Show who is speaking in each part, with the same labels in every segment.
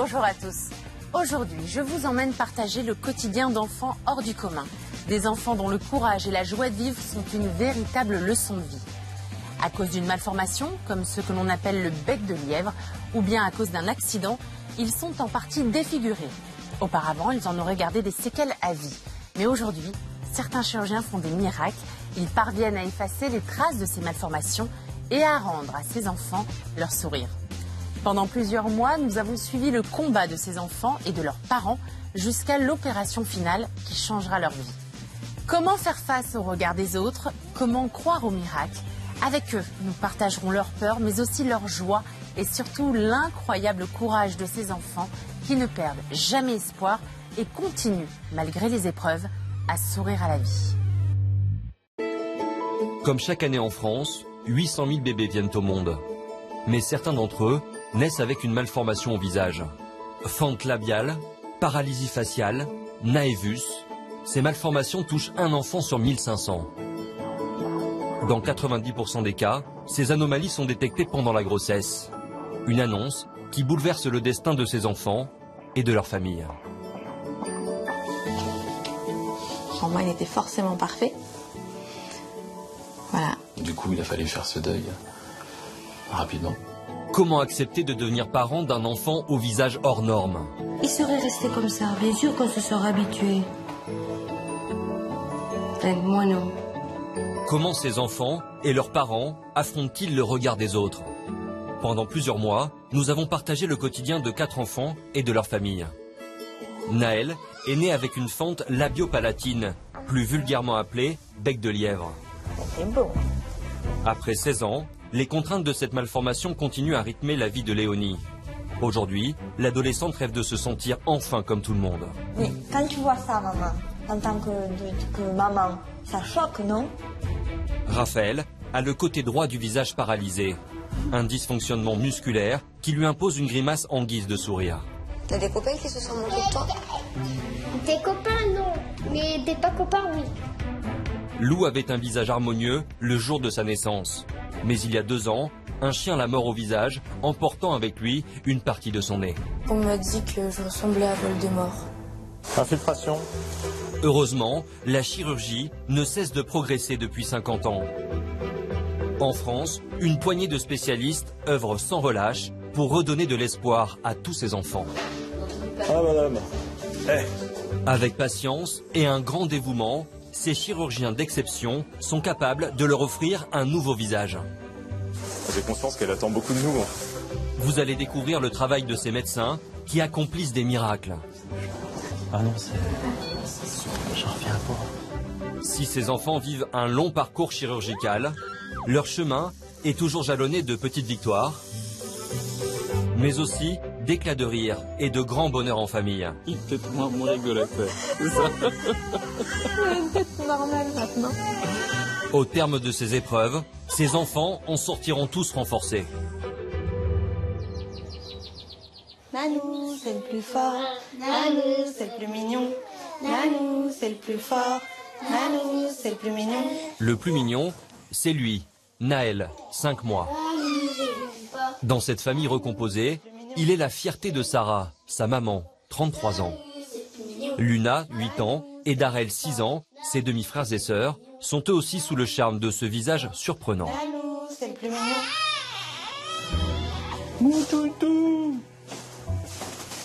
Speaker 1: Bonjour à tous. Aujourd'hui, je vous emmène partager le quotidien d'enfants hors du commun. Des enfants dont le courage et la joie de vivre sont une véritable leçon de vie. À cause d'une malformation, comme ce que l'on appelle le bec de lièvre, ou bien à cause d'un accident, ils sont en partie défigurés. Auparavant, ils en auraient gardé des séquelles à vie. Mais aujourd'hui, certains chirurgiens font des miracles. Ils parviennent à effacer les traces de ces malformations et à rendre à ces enfants leur sourire. Pendant plusieurs mois, nous avons suivi le combat de ces enfants et de leurs parents jusqu'à l'opération finale qui changera leur vie. Comment faire face au regard des autres? Comment croire au miracle? Avec eux, nous partagerons leur peur, mais aussi leur joie et surtout l'incroyable courage de ces enfants qui ne perdent jamais espoir et continuent, malgré les épreuves, à sourire à la vie.
Speaker 2: Comme chaque année en France, 800 000 bébés viennent au monde. Mais certains d'entre eux naissent avec une malformation au visage. Fente labiale, paralysie faciale, naevus. Ces malformations touchent un enfant sur 1500. Dans 90% des cas, ces anomalies sont détectées pendant la grossesse. Une annonce qui bouleverse le destin de ces enfants et de leur famille.
Speaker 3: Pour moi, il était forcément parfait. Voilà.
Speaker 4: Du coup, il a fallu faire ce deuil rapidement.
Speaker 2: Comment accepter de devenir parent d'un enfant au visage hors norme?
Speaker 5: Il serait resté comme ça, bien sûr qu'on se serait habitué. Moi non.
Speaker 2: Comment ces enfants et leurs parents affrontent-ils le regard des autres? Pendant plusieurs mois, nous avons partagé le quotidien de 4 enfants et de leur famille. Naël est né avec une fente labiopalatine, plus vulgairement appelée bec de lièvre.
Speaker 3: C'est beau.
Speaker 2: Après 16 ans, les contraintes de cette malformation continuent à rythmer la vie de Léonie. Aujourd'hui, l'adolescente rêve de se sentir enfin comme tout le monde.
Speaker 6: Mais quand tu vois ça, maman, en tant que maman, ça choque, non?
Speaker 2: Raphaël a le côté droit du visage paralysé. Un dysfonctionnement musculaire qui lui impose une grimace en guise de sourire.
Speaker 6: T'as des copains qui se sont moqués de toi?
Speaker 7: Des copains, non. Mais des pas copains, oui.
Speaker 2: Lou avait un visage harmonieux le jour de sa naissance. Mais il y a 2 ans, un chien l'a mord au visage, emportant avec lui une partie de son nez.
Speaker 8: On m'a dit que je ressemblais à Voldemort.
Speaker 9: Infiltration.
Speaker 2: Heureusement, la chirurgie ne cesse de progresser depuis 50 ans. En France, une poignée de spécialistes œuvrent sans relâche pour redonner de l'espoir à tous ces enfants.
Speaker 9: Ah madame.
Speaker 2: Avec patience et un grand dévouement, ces chirurgiens d'exception sont capables de leur offrir un nouveau visage.
Speaker 9: J'ai conscience qu'elle attend beaucoup de nous.
Speaker 2: Vous allez découvrir le travail de ces médecins qui accomplissent des miracles.
Speaker 4: Ah non, j'en reviens pas.
Speaker 2: Si ces enfants vivent un long parcours chirurgical, leur chemin est toujours jalonné de petites victoires, mais aussi d'éclats de rire et de grands bonheurs en famille.
Speaker 4: Peut-être moins rigolote, c'est ça.
Speaker 3: Une tête normale maintenant.
Speaker 2: Au terme de ces épreuves, ces enfants en sortiront tous renforcés.
Speaker 3: Nanou, c'est le plus fort. Nanou, c'est le plus mignon. Nanou, c'est le plus fort. Nanou, c'est le plus mignon.
Speaker 2: Le plus mignon, c'est lui, Naël, 5 mois. Dans cette famille recomposée, il est la fierté de Sarah, sa maman, 33 ans. Luna, 8 ans, et Darel, 6 ans, ses demi-frères et sœurs, sont eux aussi sous le charme de ce visage surprenant.
Speaker 3: Nanou, c'est le plus mignon.
Speaker 9: Mon toutou.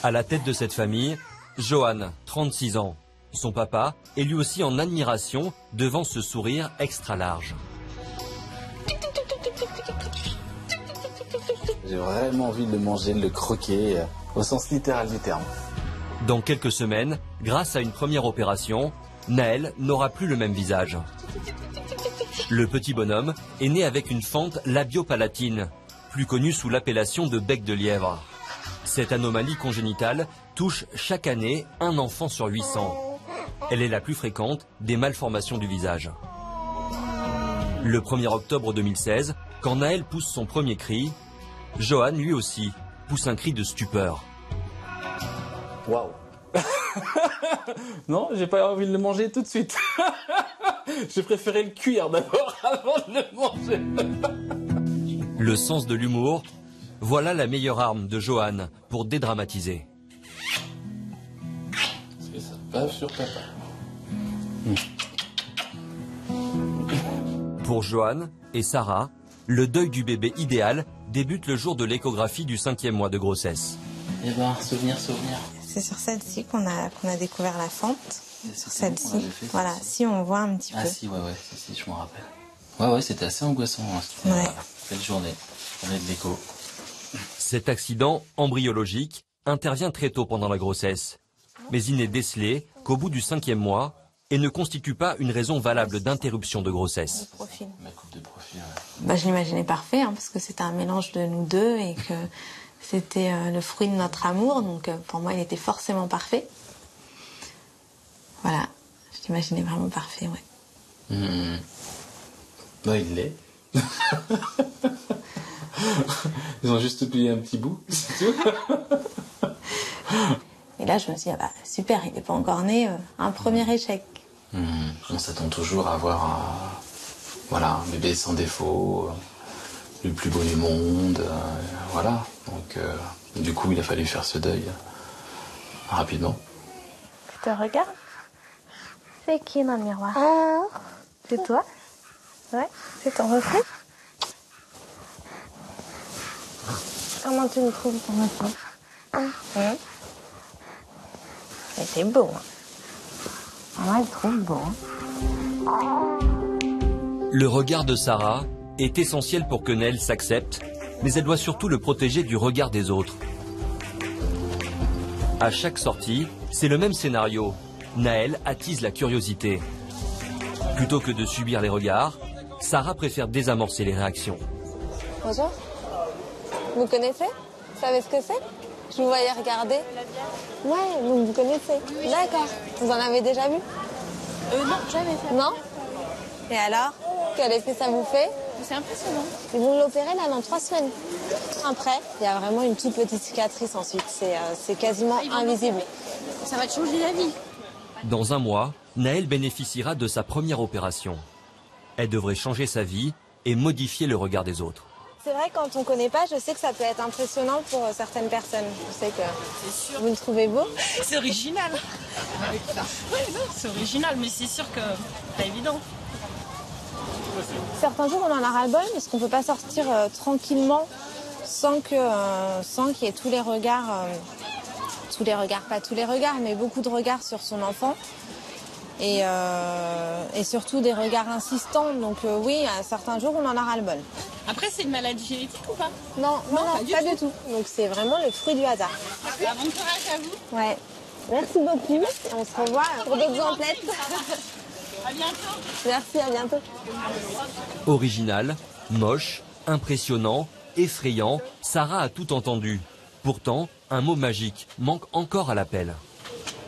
Speaker 2: À la tête de cette famille, Johan, 36 ans. Son papa est lui aussi en admiration devant ce sourire extra large.
Speaker 4: J'ai vraiment envie de manger, de le croquer, au sens littéral du terme.
Speaker 2: Dans quelques semaines, grâce à une première opération, Naël n'aura plus le même visage. Le petit bonhomme est né avec une fente labiopalatine, plus connue sous l'appellation de bec de lièvre. Cette anomalie congénitale touche chaque année un enfant sur 800. Elle est la plus fréquente des malformations du visage. Le 1er octobre 2016, quand Naël pousse son premier cri, Johan, lui aussi, pousse un cri de stupeur.
Speaker 4: Waouh.
Speaker 9: Non, j'ai pas envie de le manger tout de suite. J'ai préféré le cuire d'abord avant de le manger.
Speaker 2: Le sens de l'humour Voilà la meilleure arme de Johan pour dédramatiser.
Speaker 4: C'est ça, bave sur papa.
Speaker 2: Pour Johan et Sarah, le deuil du bébé idéal débute le jour de l'échographie du 5e mois de grossesse.
Speaker 4: Eh ben, souvenir.
Speaker 3: C'est sur celle-ci qu'on a découvert la fente. Sur celle-ci. Voilà,
Speaker 4: ça.
Speaker 3: Si on voit un petit peu.
Speaker 4: Ah si, ouais, si, je m'en rappelle. Ouais, c'était assez angoissant. Hein, cette journée de l'écho.
Speaker 2: Cet accident embryologique intervient très tôt pendant la grossesse, mais il n'est décelé qu'au bout du 5e mois et ne constitue pas une raison valable d'interruption de grossesse.
Speaker 4: Ma coupe de profil, ouais.
Speaker 3: Bah, je l'imaginais parfait, hein, parce que c'était un mélange de nous deux et que c'était le fruit de notre amour, donc pour moi il était forcément parfait. Voilà, je l'imaginais vraiment parfait, ouais.
Speaker 4: Non, il l'est. Ils ont juste plié un petit bout, c'est tout.
Speaker 3: Et là, je me suis dit, ah bah, super, il n'est pas encore né, un premier échec.
Speaker 4: On s'attend toujours à avoir un bébé sans défaut, le plus beau du monde, voilà. Donc, du coup, il a fallu faire ce deuil rapidement.
Speaker 8: Tu te regardes? C'est qui dans le miroir? C'est toi? Ouais, c'est ton reflet? Comment tu me trouves ton reflet? C'est beau. Moi, je trouve beau.
Speaker 2: Le regard de Sarah est essentiel pour que Naël s'accepte, mais elle doit surtout le protéger du regard des autres. À chaque sortie, c'est le même scénario. Naël attise la curiosité. Plutôt que de subir les regards, Sarah préfère désamorcer les réactions.
Speaker 8: Bonjour. Vous connaissez? Vous savez ce que c'est? Je vous voyais regarder. Ouais, donc vous connaissez. D'accord. Vous en avez déjà vu?
Speaker 10: Non, jamais fait.
Speaker 8: Non? Et alors? Quel effet ça vous fait?
Speaker 10: C'est impressionnant.
Speaker 8: Ils vont l'opérer là dans 3 semaines. Après, il y a vraiment une toute petite cicatrice ensuite. C'est quasiment invisible.
Speaker 10: Ça va te changer la vie.
Speaker 2: Dans un mois, Naël bénéficiera de sa première opération. Elle devrait changer sa vie et modifier le regard des autres.
Speaker 8: C'est vrai, quand on ne connaît pas, je sais que ça peut être impressionnant pour certaines personnes. Je sais que vous le trouvez beau.
Speaker 10: C'est original. Oui, c'est original, mais c'est sûr que c'est pas évident.
Speaker 8: Certains jours, on en a ras-le-bol, parce qu'on ne peut pas sortir tranquillement sans qu'il y ait tous les regards, pas tous les regards, mais beaucoup de regards sur son enfant. Et surtout des regards insistants. Donc oui, à certains jours, on en a ras-le-bol.
Speaker 10: Après, c'est une maladie génétique ou pas?
Speaker 8: Non, pas du tout. Donc c'est vraiment le fruit du hasard.
Speaker 10: Bon courage à vous.
Speaker 8: Ouais. Merci beaucoup. On se revoit pour d'autres emplettes.
Speaker 10: À bientôt.
Speaker 8: Merci, à bientôt.
Speaker 2: Original, moche, impressionnant, effrayant, Sarah a tout entendu. Pourtant, un mot magique manque encore à l'appel.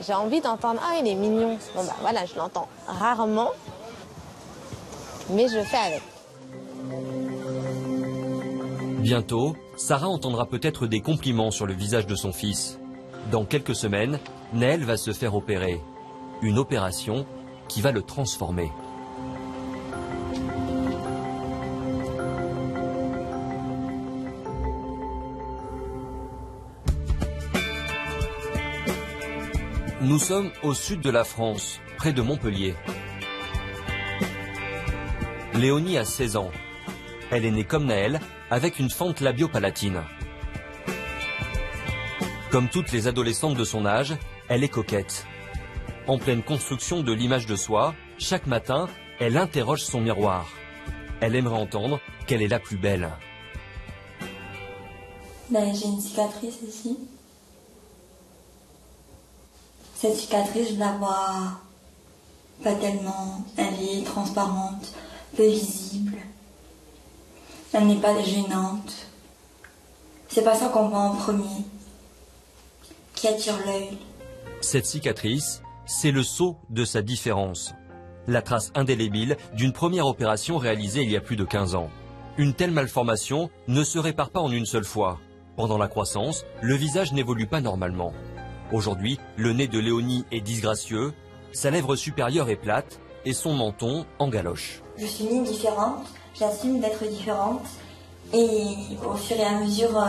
Speaker 8: J'ai envie d'entendre « Ah, il est mignon ». Bon, bah voilà, je l'entends rarement, mais je le fais avec.
Speaker 2: Bientôt, Sarah entendra peut-être des compliments sur le visage de son fils. Dans quelques semaines, Naël va se faire opérer. Une opération qui va le transformer. Nous sommes au sud de la France, près de Montpellier. Léonie a 16 ans. Elle est née comme Naël, avec une fente labio-palatine. Comme toutes les adolescentes de son âge, elle est coquette. En pleine construction de l'image de soi, chaque matin, elle interroge son miroir. Elle aimerait entendre qu'elle est la plus belle.
Speaker 11: Ben, j'ai une cicatrice ici. Cette cicatrice, je la vois pas tellement. Elle est transparente, peu visible. Elle n'est pas gênante. C'est pas ça qu'on voit en premier, qui attire l'œil.
Speaker 2: Cette cicatrice, c'est le sceau de sa différence. La trace indélébile d'une première opération réalisée il y a plus de 15 ans. Une telle malformation ne se répare pas en une seule fois. Pendant la croissance, le visage n'évolue pas normalement. Aujourd'hui, le nez de Léonie est disgracieux, sa lèvre supérieure est plate et son menton en galoche.
Speaker 11: Je suis née différente, j'assume d'être différente Et au fur et à mesure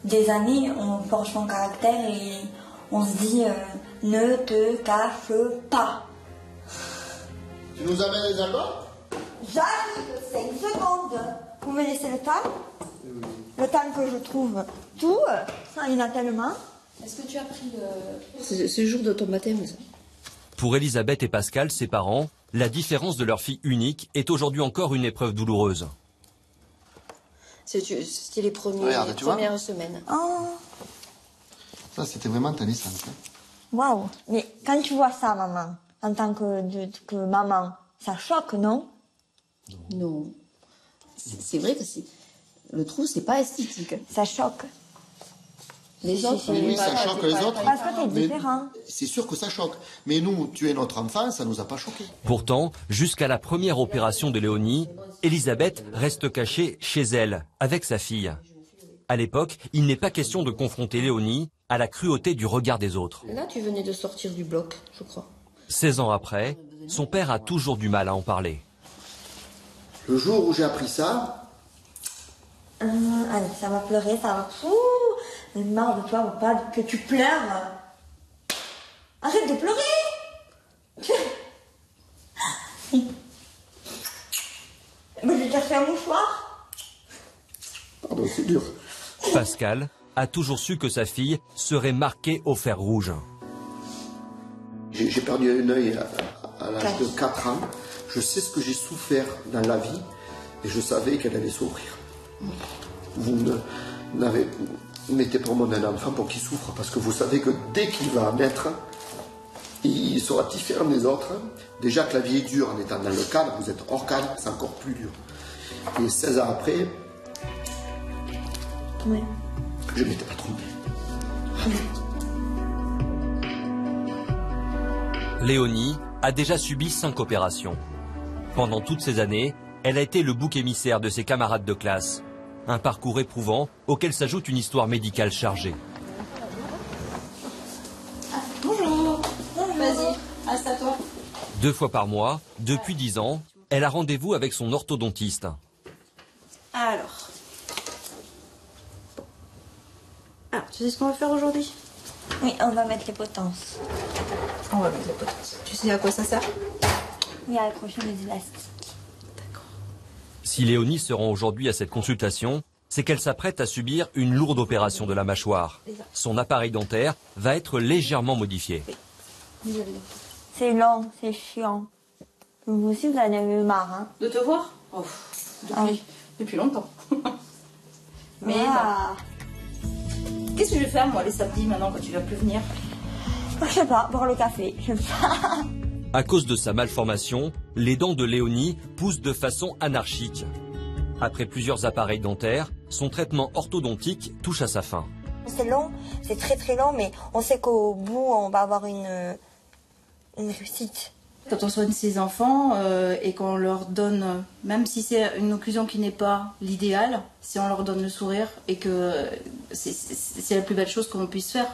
Speaker 11: des années, on forge son caractère et on se dit ne te cache pas.
Speaker 12: Tu nous amènes les albums?
Speaker 11: J'arrive, 5 secondes. Vous me laissez le temps? Le temps que je trouve tout, ça, il y en a tellement.
Speaker 5: Est-ce que tu as pris le... C'est le jour de ton baptême, ça.
Speaker 2: Pour Elisabeth et Pascal, ses parents, la différence de leur fille unique est aujourd'hui encore une épreuve douloureuse.
Speaker 5: C'était les premières semaines.
Speaker 11: Oh.
Speaker 12: Ça, c'était vraiment ta naissance. Hein.
Speaker 11: Waouh. Mais quand tu vois ça, maman, en tant que maman, ça choque, non?
Speaker 5: Non. C'est vrai que le trou, c'est pas esthétique.
Speaker 11: Ça choque.
Speaker 5: Les autres,
Speaker 12: oui, ça choque les autres.
Speaker 11: Parce que t'es différent.
Speaker 12: C'est sûr que ça choque. Mais nous, tu es notre enfant, ça nous a pas choqué.
Speaker 2: Pourtant, jusqu'à la première opération de Léonie, Elisabeth reste cachée chez elle, avec sa fille. À l'époque, il n'est pas question de confronter Léonie à la cruauté du regard des autres.
Speaker 5: Là, tu venais de sortir du bloc, je crois.
Speaker 2: 16 ans après, son père a toujours du mal à en parler.
Speaker 12: Le jour où j'ai appris ça...
Speaker 11: Allez, ça va pleurer, ça va... Mais marre de toi, papa, que tu pleures. Arrête de pleurer. Moi, je vais chercher un mouchoir.
Speaker 12: Pardon, c'est dur.
Speaker 2: Pascal a toujours su que sa fille serait marquée au fer rouge.
Speaker 12: J'ai perdu un œil à l'âge de 4 ans. Je sais ce que j'ai souffert dans la vie et je savais qu'elle allait souffrir. Vous mettez pour moi un enfant pour qu'il souffre parce que vous savez que dès qu'il va naître, il sera différent des autres. Déjà que la vie est dure en étant dans le cadre, vous êtes hors cadre, c'est encore plus dur. Et 16 ans après,
Speaker 11: oui.
Speaker 12: Je ne m'étais pas trompé.
Speaker 2: Léonie a déjà subi 5 opérations. Pendant toutes ces années, elle a été le bouc émissaire de ses camarades de classe. Un parcours éprouvant auquel s'ajoute une histoire médicale chargée.
Speaker 5: Bonjour. Vas-y, assieds-toi.
Speaker 2: 2 fois par mois, depuis 10 ans, elle a rendez-vous avec son orthodontiste.
Speaker 5: Alors, tu sais ce qu'on va faire aujourd'hui?
Speaker 11: Oui, on va mettre les potences.
Speaker 5: On va mettre les potences. Tu sais à quoi ça sert?
Speaker 11: Oui, à accrocher les élastiques.
Speaker 2: Si Léonie se rend aujourd'hui à cette consultation, c'est qu'elle s'apprête à subir une lourde opération de la mâchoire. Son appareil dentaire va être légèrement modifié.
Speaker 11: C'est long, c'est chiant. Vous aussi, vous en avez eu marre, hein?
Speaker 5: De te voir? Depuis longtemps. Mais qu'est-ce que je vais faire, moi, les samedis, maintenant, quand tu vas plus venir?
Speaker 11: Je sais pas, boire le café, je sais pas.
Speaker 2: À cause de sa malformation, les dents de Léonie poussent de façon anarchique. Après plusieurs appareils dentaires, son traitement orthodontique touche à sa fin.
Speaker 11: C'est long, c'est très très long, mais on sait qu'au bout, on va avoir une réussite.
Speaker 5: Quand on soigne ses enfants et qu'on leur donne, même si c'est une occlusion qui n'est pas l'idéal, si on leur donne le sourire et que c'est la plus belle chose qu'on puisse faire,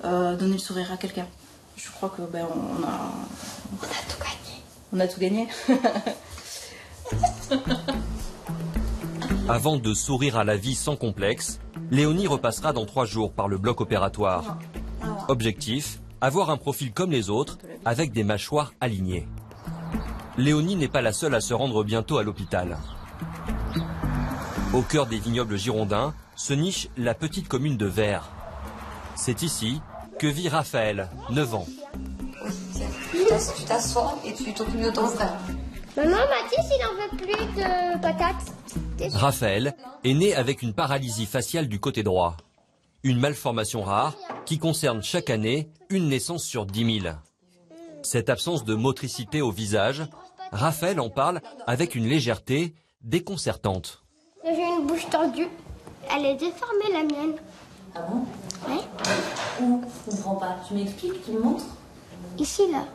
Speaker 5: donner le sourire à quelqu'un. Je crois que on a
Speaker 11: tout gagné.
Speaker 5: On a tout gagné.
Speaker 2: Avant de sourire à la vie sans complexe, Léonie repassera dans 3 jours par le bloc opératoire. Objectif, avoir un profil comme les autres, avec des mâchoires alignées. Léonie n'est pas la seule à se rendre bientôt à l'hôpital. Au cœur des vignobles girondins se niche la petite commune de Vers. C'est ici que vit Raphaël, 9 ans.
Speaker 5: Tu t'assois et tu t'occupes de ton frère.
Speaker 7: Maman, Mathis, il n'en veut plus de patates.
Speaker 2: Raphaël est né avec une paralysie faciale du côté droit. Une malformation rare qui concerne chaque année une naissance sur 10 000. Cette absence de motricité au visage, Raphaël en parle avec une légèreté déconcertante.
Speaker 7: J'ai une bouche tendue. Elle est déformée, la mienne.
Speaker 5: Ah bon?
Speaker 7: Oui.
Speaker 5: Où? Je comprends pas. Tu m'expliques? Tu me montres?
Speaker 7: Ici, là.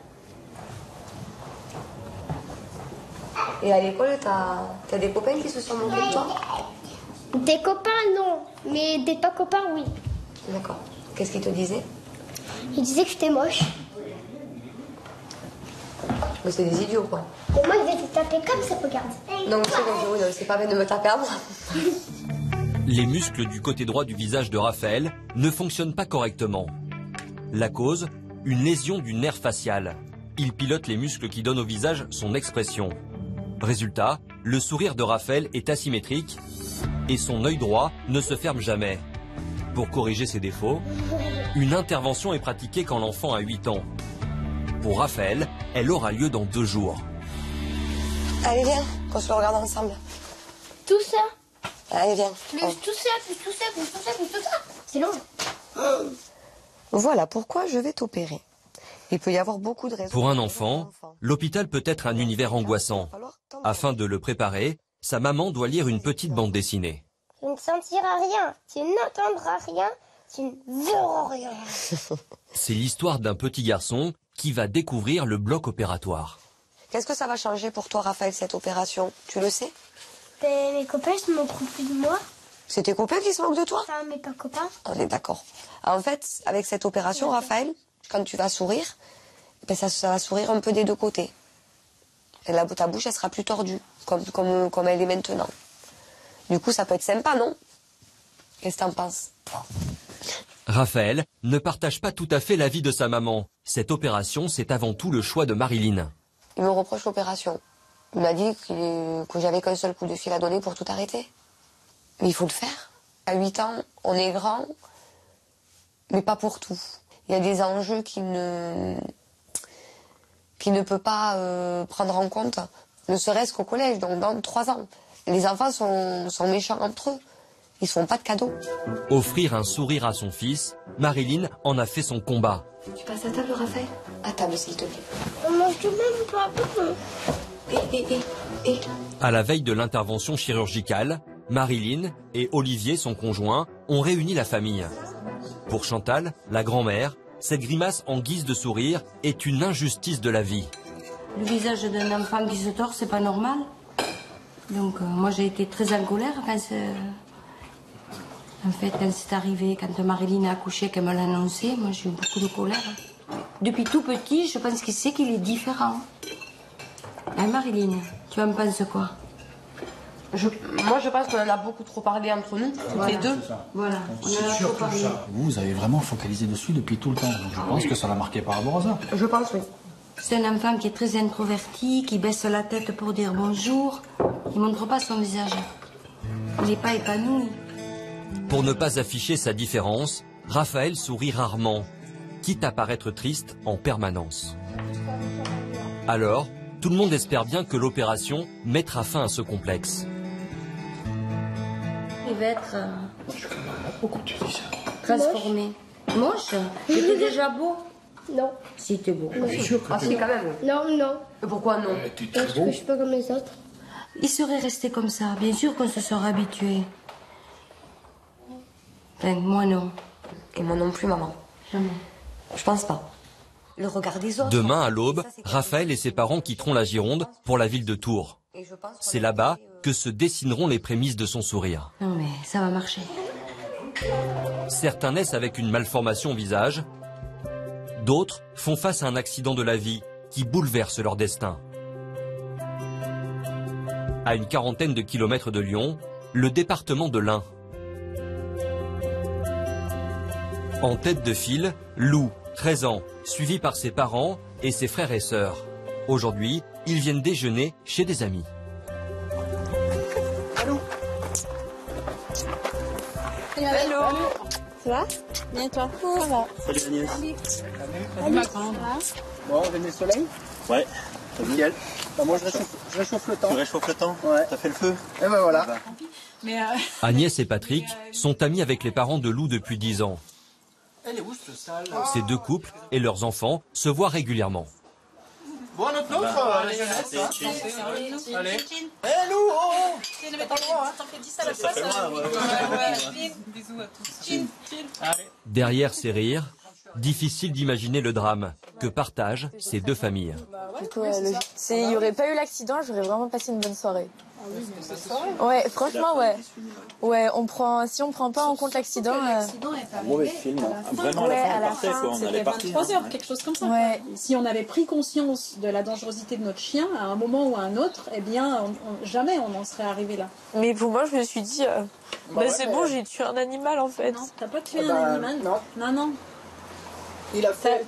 Speaker 5: Et à l'école, t'as des copains qui se sont moqués de toi?
Speaker 7: Des copains, non. Mais des pas copains, oui.
Speaker 5: D'accord. Qu'est-ce qu'ils te disaient?
Speaker 7: Ils disaient que j'étais moche.
Speaker 13: Mais c'est des idiots, quoi.
Speaker 7: Et moi, je vais te taper comme ça, regarde.
Speaker 13: Non, c'est pas peine de me taper à moi.
Speaker 2: Les muscles du côté droit du visage de Raphaël ne fonctionnent pas correctement. La cause, une lésion du nerf facial. Il pilote les muscles qui donnent au visage son expression. Résultat, le sourire de Raphaël est asymétrique et son œil droit ne se ferme jamais. Pour corriger ces défauts, une intervention est pratiquée quand l'enfant a 8 ans. Pour Raphaël, elle aura lieu dans 2 jours.
Speaker 13: Allez, viens, qu'on se le regarde ensemble.
Speaker 7: Tout ça.
Speaker 13: Allez, viens.
Speaker 7: Plus tout ça, plus tout ça, plus tout ça, plus tout ça. C'est long.
Speaker 13: Voilà pourquoi je vais t'opérer. Il peut y avoir beaucoup de raisons.
Speaker 2: Pour un enfant, l'hôpital peut être un univers angoissant. Afin de le préparer, sa maman doit lire une petite bande dessinée.
Speaker 7: Tu ne sentiras rien, tu n'entendras rien, tu ne verras rien.
Speaker 2: C'est l'histoire d'un petit garçon qui va découvrir le bloc opératoire.
Speaker 13: Qu'est-ce que ça va changer pour toi, Raphaël, cette opération? Tu le sais?
Speaker 7: Mes copains se moquent plus de moi.
Speaker 13: C'est tes copains qui se moquent de toi?
Speaker 7: Enfin, mes pas copains.
Speaker 13: On est d'accord. En fait, avec cette opération, Raphaël, quand tu vas sourire, ben ça va sourire un peu des deux côtés. Et ta bouche, elle sera plus tordue, comme elle est maintenant. Du coup, ça peut être sympa, non? Qu'est-ce que t'en penses?
Speaker 2: Raphaël ne partage pas tout à fait l'avis de sa maman. Cette opération, c'est avant tout le choix de Marilyn.
Speaker 13: Il me reproche l'opération. Il m'a dit que j'avais qu'un seul coup de fil à donner pour tout arrêter. Mais il faut le faire. À 8 ans, on est grand, mais pas pour tout. Il y a des enjeux qu'il ne peut pas prendre en compte, ne serait-ce qu'au collège, donc dans 3 ans. Les enfants sont méchants entre eux. Ils ne se font pas de cadeaux.
Speaker 2: Offrir un sourire à son fils, Marilyn en a fait son combat.
Speaker 13: Tu passes à table, Raphaël? À table, s'il te plaît.
Speaker 7: On mange tout de même pas.
Speaker 2: À la veille de l'intervention chirurgicale, Marilyn et Olivier, son conjoint, ont réuni la famille. Pour Chantal, la grand-mère, cette grimace en guise de sourire est une injustice de la vie.
Speaker 5: Le visage d'un enfant qui se tord, c'est pas normal. Donc moi j'ai été très en colère quand c'est arrivé, quand Marilyn a accouché, qu'elle me l'a annoncé, moi j'ai eu beaucoup de colère. Depuis tout petit, je pense qu'il sait qu'il est différent. Hein, Marilyn, tu en penses quoi?
Speaker 13: Moi je pense qu'on en a beaucoup trop parlé entre nous, toutes les deux.
Speaker 5: Voilà,
Speaker 14: C'est sûr que vous avez vraiment focalisé dessus depuis tout le temps. Donc je pense que ça l'a marqué par rapport à ça.
Speaker 13: Je pense, oui.
Speaker 5: C'est un enfant qui est très introverti, qui baisse la tête pour dire bonjour. Il ne montre pas son visage. Il n'est pas épanoui.
Speaker 2: Pour ne pas afficher sa différence, Raphaël sourit rarement, quitte à paraître triste en permanence. Alors, tout le monde espère bien que l'opération mettra fin à ce complexe.
Speaker 5: Il va être transformé. Moche? J'étais déjà beau.
Speaker 7: Non.
Speaker 5: Si, t'es beau.
Speaker 13: Ah si, quand même.
Speaker 7: Non, non.
Speaker 13: Et pourquoi non?
Speaker 7: Parce que je suis pas comme les autres.
Speaker 5: Il serait resté comme ça. Bien sûr qu'on se serait habitué. Enfin, moi non.
Speaker 13: Et moi non plus, maman.
Speaker 5: Jamais.
Speaker 13: Je pense pas. Le regard des autres.
Speaker 2: Demain, à l'aube, Raphaël et ses parents quitteront la Gironde pour la ville de Tours. C'est là-bas que se dessineront les prémices de son sourire.
Speaker 5: Non mais ça va marcher.
Speaker 2: Certains naissent avec une malformation au visage. D'autres font face à un accident de la vie qui bouleverse leur destin. À une quarantaine de kilomètres de Lyon, le département de l'Ain. En tête de file, Lou, 13 ans, suivi par ses parents et ses frères et sœurs. Aujourd'hui, ils viennent déjeuner chez des amis.
Speaker 3: Allô.
Speaker 8: Hello. Ça va? Bien et toi? Ça va.
Speaker 3: Salut Agnès.
Speaker 8: Salut ma grande.
Speaker 3: Bon, vous aimez le soleil?
Speaker 15: Ouais.
Speaker 3: Nickel. Bah, moi je réchauffe le temps.
Speaker 15: Tu réchauffes le temps?
Speaker 3: Ouais.
Speaker 15: T'as fait le feu?
Speaker 3: Et ben voilà.
Speaker 2: Agnès et Patrick sont amis avec les parents de Lou depuis 10 ans.
Speaker 3: Elle est où cette salle?
Speaker 2: Ces deux couples et leurs enfants se voient régulièrement.
Speaker 3: Bon, notre les jeunettes. Allez. Hé Lou, oh!
Speaker 10: T'en fais 10 à la fois, ça.
Speaker 15: Ouais.
Speaker 10: Bisous à tous.
Speaker 2: Derrière ces rires, difficile d'imaginer le drame que partagent ces deux familles.
Speaker 8: S'il n'y aurait pas eu l'accident, j'aurais vraiment passé une bonne soirée. Ouais, franchement, ouais. Ouais, si on prend pas en compte l'accident.
Speaker 15: Un mauvais film. Vraiment, à la fin, on allait partir.
Speaker 10: 3 heures, quelque chose comme ça.
Speaker 8: Ouais.
Speaker 10: Si on avait pris conscience de la dangerosité de notre chien, à un moment ou à un autre, eh bien, jamais on en serait arrivé là.
Speaker 8: Mais pour moi, je me suis dit, c'est bon, j'ai tué un animal en fait.
Speaker 10: Non, t'as pas tué un animal. Non.
Speaker 3: Il a fait...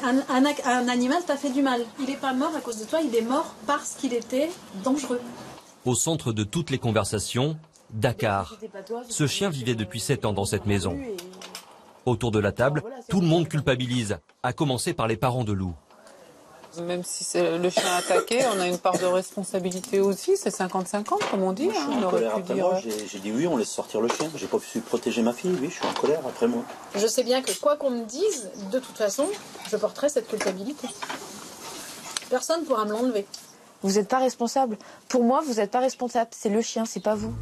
Speaker 10: Un animal t'a fait du mal. Il n'est pas mort à cause de toi, il est mort parce qu'il était dangereux.
Speaker 2: Au centre de toutes les conversations, Dakar. Ce chien vivait depuis 7 ans dans cette maison. Autour de la table, tout le monde culpabilise, à commencer par les parents de Lou.
Speaker 16: Même si c'est le chien attaqué, on a une part de responsabilité aussi, c'est 50-50 comme on dit.
Speaker 15: Moi, je suis en colère après moi, j'ai dit oui, on laisse sortir le chien. J'ai pas su protéger ma fille, oui, je suis en colère après moi.
Speaker 10: Je sais bien que quoi qu'on me dise, de toute façon, je porterai cette culpabilité. Personne ne pourra me l'enlever.
Speaker 8: Vous n'êtes pas responsable. Pour moi, vous n'êtes pas responsable. C'est le chien, c'est pas vous.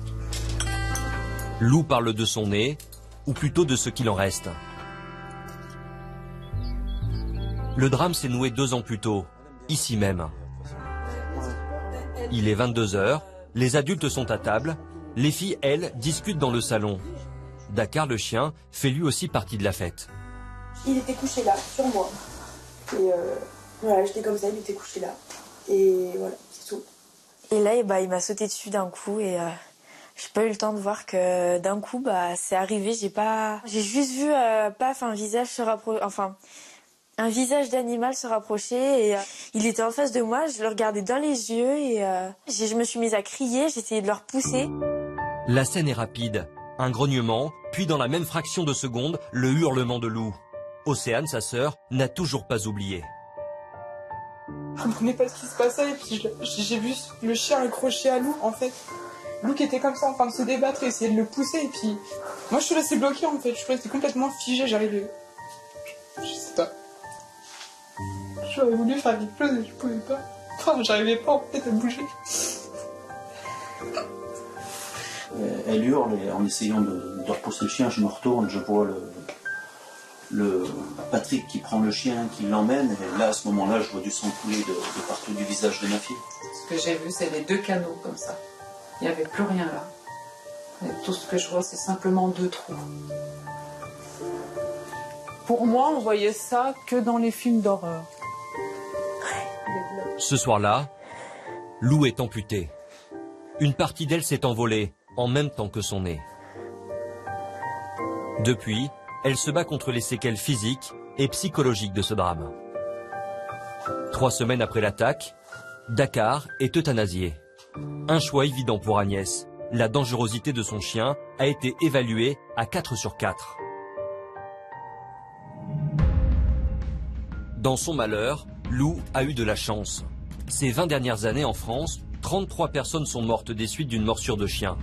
Speaker 2: Lou parle de son nez, ou plutôt de ce qu'il en reste. Le drame s'est noué 2 ans plus tôt, ici même. Il est 22 h, les adultes sont à table, les filles, elles, discutent dans le salon. Dakar, le chien, fait lui aussi partie de la fête.
Speaker 17: Il était couché là, sur moi. Et voilà, j'étais comme ça, il était couché là. Et voilà, c'est tout.
Speaker 8: Et là, il m'a sauté dessus d'un coup et j'ai pas eu le temps de voir que d'un coup, c'est arrivé. J'ai juste vu, un visage se rapprocher, un visage d'animal se rapprocher et il était en face de moi. Je le regardais dans les yeux et je me suis mise à crier. J'essayais de le repousser.
Speaker 2: La scène est rapide. Un grognement, puis dans la même fraction de seconde, le hurlement de Lou. Océane, sa sœur, n'a toujours pas oublié.
Speaker 17: Je comprenais pas ce qui se passait et puis j'ai vu le chien accroché à Lou en fait. Lou qui était comme ça en train de se débattre et essayer de le pousser et puis moi je suis restée bloquée en fait, je suis restée complètement figée, j'arrivais... Je sais pas. J'aurais voulu faire quelque chose et je pouvais pas. J'arrivais pas en fait à bouger.
Speaker 15: Elle hurle et en essayant de repousser le chien, je me retourne, je vois le Patrick qui prend le chien, qui l'emmène, et là à ce moment-là je vois du sang couler de partout du visage de ma fille.
Speaker 16: Ce que j'ai vu, c'est les 2 canaux comme ça. Il n'y avait plus rien là. Et tout ce que je vois, c'est simplement 2 trous. Pour moi, on voyait ça que dans les films d'horreur.
Speaker 2: Ce soir-là, Lou est amputée. Une partie d'elle s'est envolée, en même temps que son nez. Depuis, elle se bat contre les séquelles physiques et psychologiques de ce drame. 3 semaines après l'attaque, Dakar est euthanasié. Un choix évident pour Agnès. La dangerosité de son chien a été évaluée à 4 sur 4. Dans son malheur, Lou a eu de la chance. Ces 20 dernières années en France, 33 personnes sont mortes des suites d'une morsure de chien.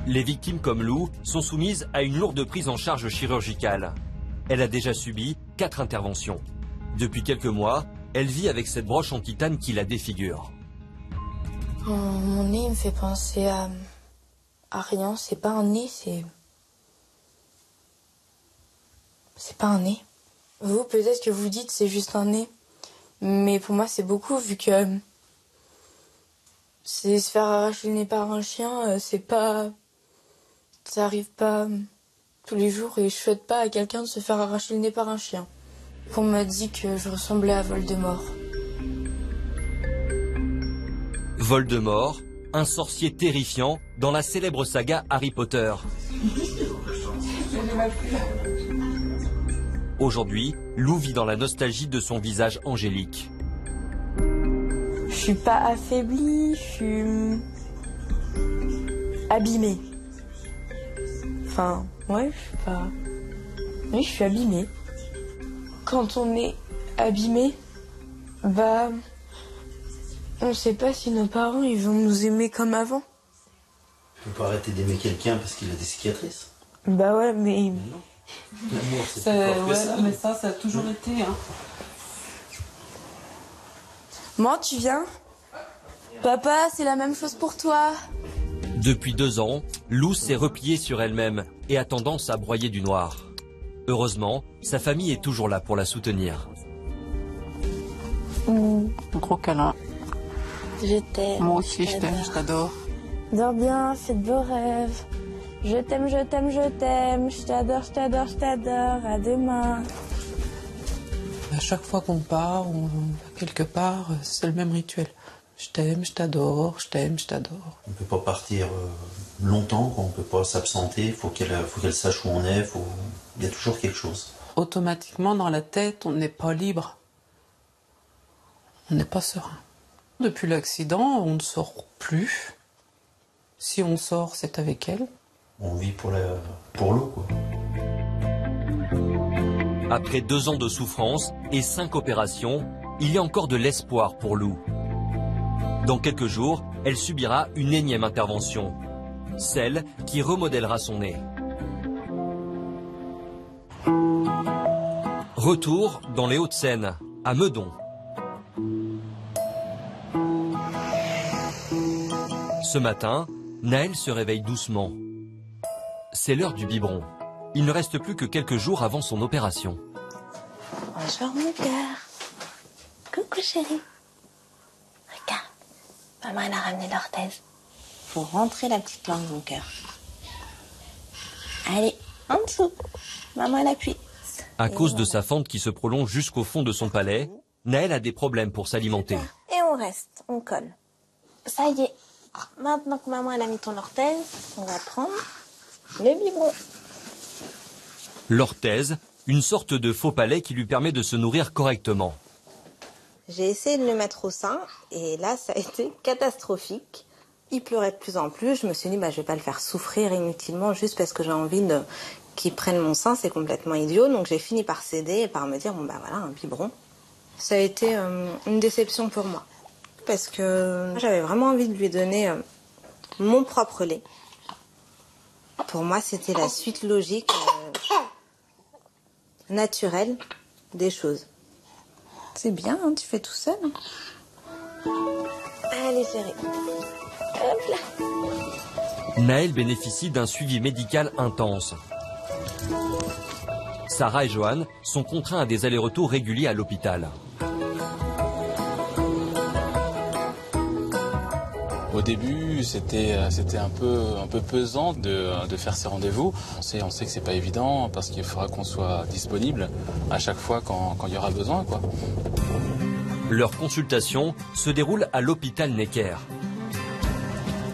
Speaker 2: Les victimes comme Lou sont soumises à une lourde prise en charge chirurgicale. Elle a déjà subi 4 interventions. Depuis quelques mois, elle vit avec cette broche en titane qui la défigure.
Speaker 8: Mon nez il me fait penser à rien. C'est pas un nez, c'est pas un nez. Vous, peut-être que vous dites c'est juste un nez. Mais pour moi, c'est beaucoup vu que c'est se faire arracher le nez par un chien, c'est pas... Ça arrive pas tous les jours et je souhaite pas à quelqu'un de se faire arracher le nez par un chien. On m'a dit que je ressemblais à Voldemort.
Speaker 2: Voldemort, un sorcier terrifiant dans la célèbre saga Harry Potter. Aujourd'hui, Lou vit dans la nostalgie de son visage angélique.
Speaker 8: Je suis pas affaiblie, je suis abîmée. Enfin, ouais, je suis pas... Oui, je suis abîmée. Quand on est abîmé, on sait pas si nos parents ils vont nous aimer comme avant.
Speaker 15: Tu peux pas arrêter d'aimer quelqu'un parce qu'il a des cicatrices.
Speaker 8: Bah ouais, mais...
Speaker 15: L'amour, c'est plus fort que ça.
Speaker 16: Mais ça a toujours été. Hein.
Speaker 8: Maman, tu viens? Papa, c'est la même chose pour toi.
Speaker 2: Depuis 2 ans, Lou s'est repliée sur elle-même et a tendance à broyer du noir. Heureusement, sa famille est toujours là pour la soutenir.
Speaker 18: Un gros câlin.
Speaker 6: Je t'aime.
Speaker 18: Moi aussi, je t'aime, je t'adore.
Speaker 6: Dors bien, fais de beaux rêves. Je t'aime, je t'aime, je t'aime. Je t'adore, je t'adore, je t'adore. À demain.
Speaker 16: À chaque fois qu'on part, on va quelque part, c'est le même rituel. Je t'aime, je t'adore, je t'aime, je t'adore.
Speaker 15: On ne peut pas partir longtemps, on ne peut pas s'absenter, il faut qu'elle sache où on est, il y a toujours quelque chose.
Speaker 16: Automatiquement, dans la tête, on n'est pas libre. On n'est pas serein. Depuis l'accident, on ne sort plus. Si on sort, c'est avec elle.
Speaker 15: On vit pour l'eau, quoi.
Speaker 2: Après 2 ans de souffrance et 5 opérations, il y a encore de l'espoir pour Lou. Dans quelques jours, elle subira une énième intervention, celle qui remodèlera son nez. Retour dans les Hauts-de-Seine, à Meudon. Ce matin, Naël se réveille doucement. C'est l'heure du biberon. Il ne reste plus que quelques jours avant son opération.
Speaker 6: Bonjour mon cœur. Coucou chérie. Regarde, maman elle a ramené l'orthèse. Pour rentrer la petite langue mon cœur. Allez, en dessous. Maman elle appuie.
Speaker 2: À cause de sa fente qui se prolonge jusqu'au fond de son palais, Naël a des problèmes pour s'alimenter.
Speaker 6: Et on reste, on colle. Ça y est. Maintenant que maman elle a mis ton orthèse, on va prendre le biberon.
Speaker 2: L'orthèse, une sorte de faux palais qui lui permet de se nourrir correctement.
Speaker 6: J'ai essayé de le mettre au sein et là ça a été catastrophique. Il pleurait de plus en plus, je me suis dit je vais pas le faire souffrir inutilement juste parce que j'ai envie qu'il prenne mon sein, c'est complètement idiot. Donc j'ai fini par céder et par me dire voilà, un biberon. Ça a été une déception pour moi parce que j'avais vraiment envie de lui donner mon propre lait. Pour moi c'était la suite logique, naturelle des choses. C'est bien, hein, tu fais tout seul. Allez chérie. Hop là.
Speaker 2: Naël bénéficie d'un suivi médical intense. Sarah et Johan sont contraints à des allers-retours réguliers à l'hôpital.
Speaker 9: Au début, c'était un peu pesant de faire ces rendez-vous. On sait que c'est pas évident parce qu'il faudra qu'on soit disponible à chaque fois quand il y aura besoin, quoi.
Speaker 2: Leur consultation se déroule à l'hôpital Necker.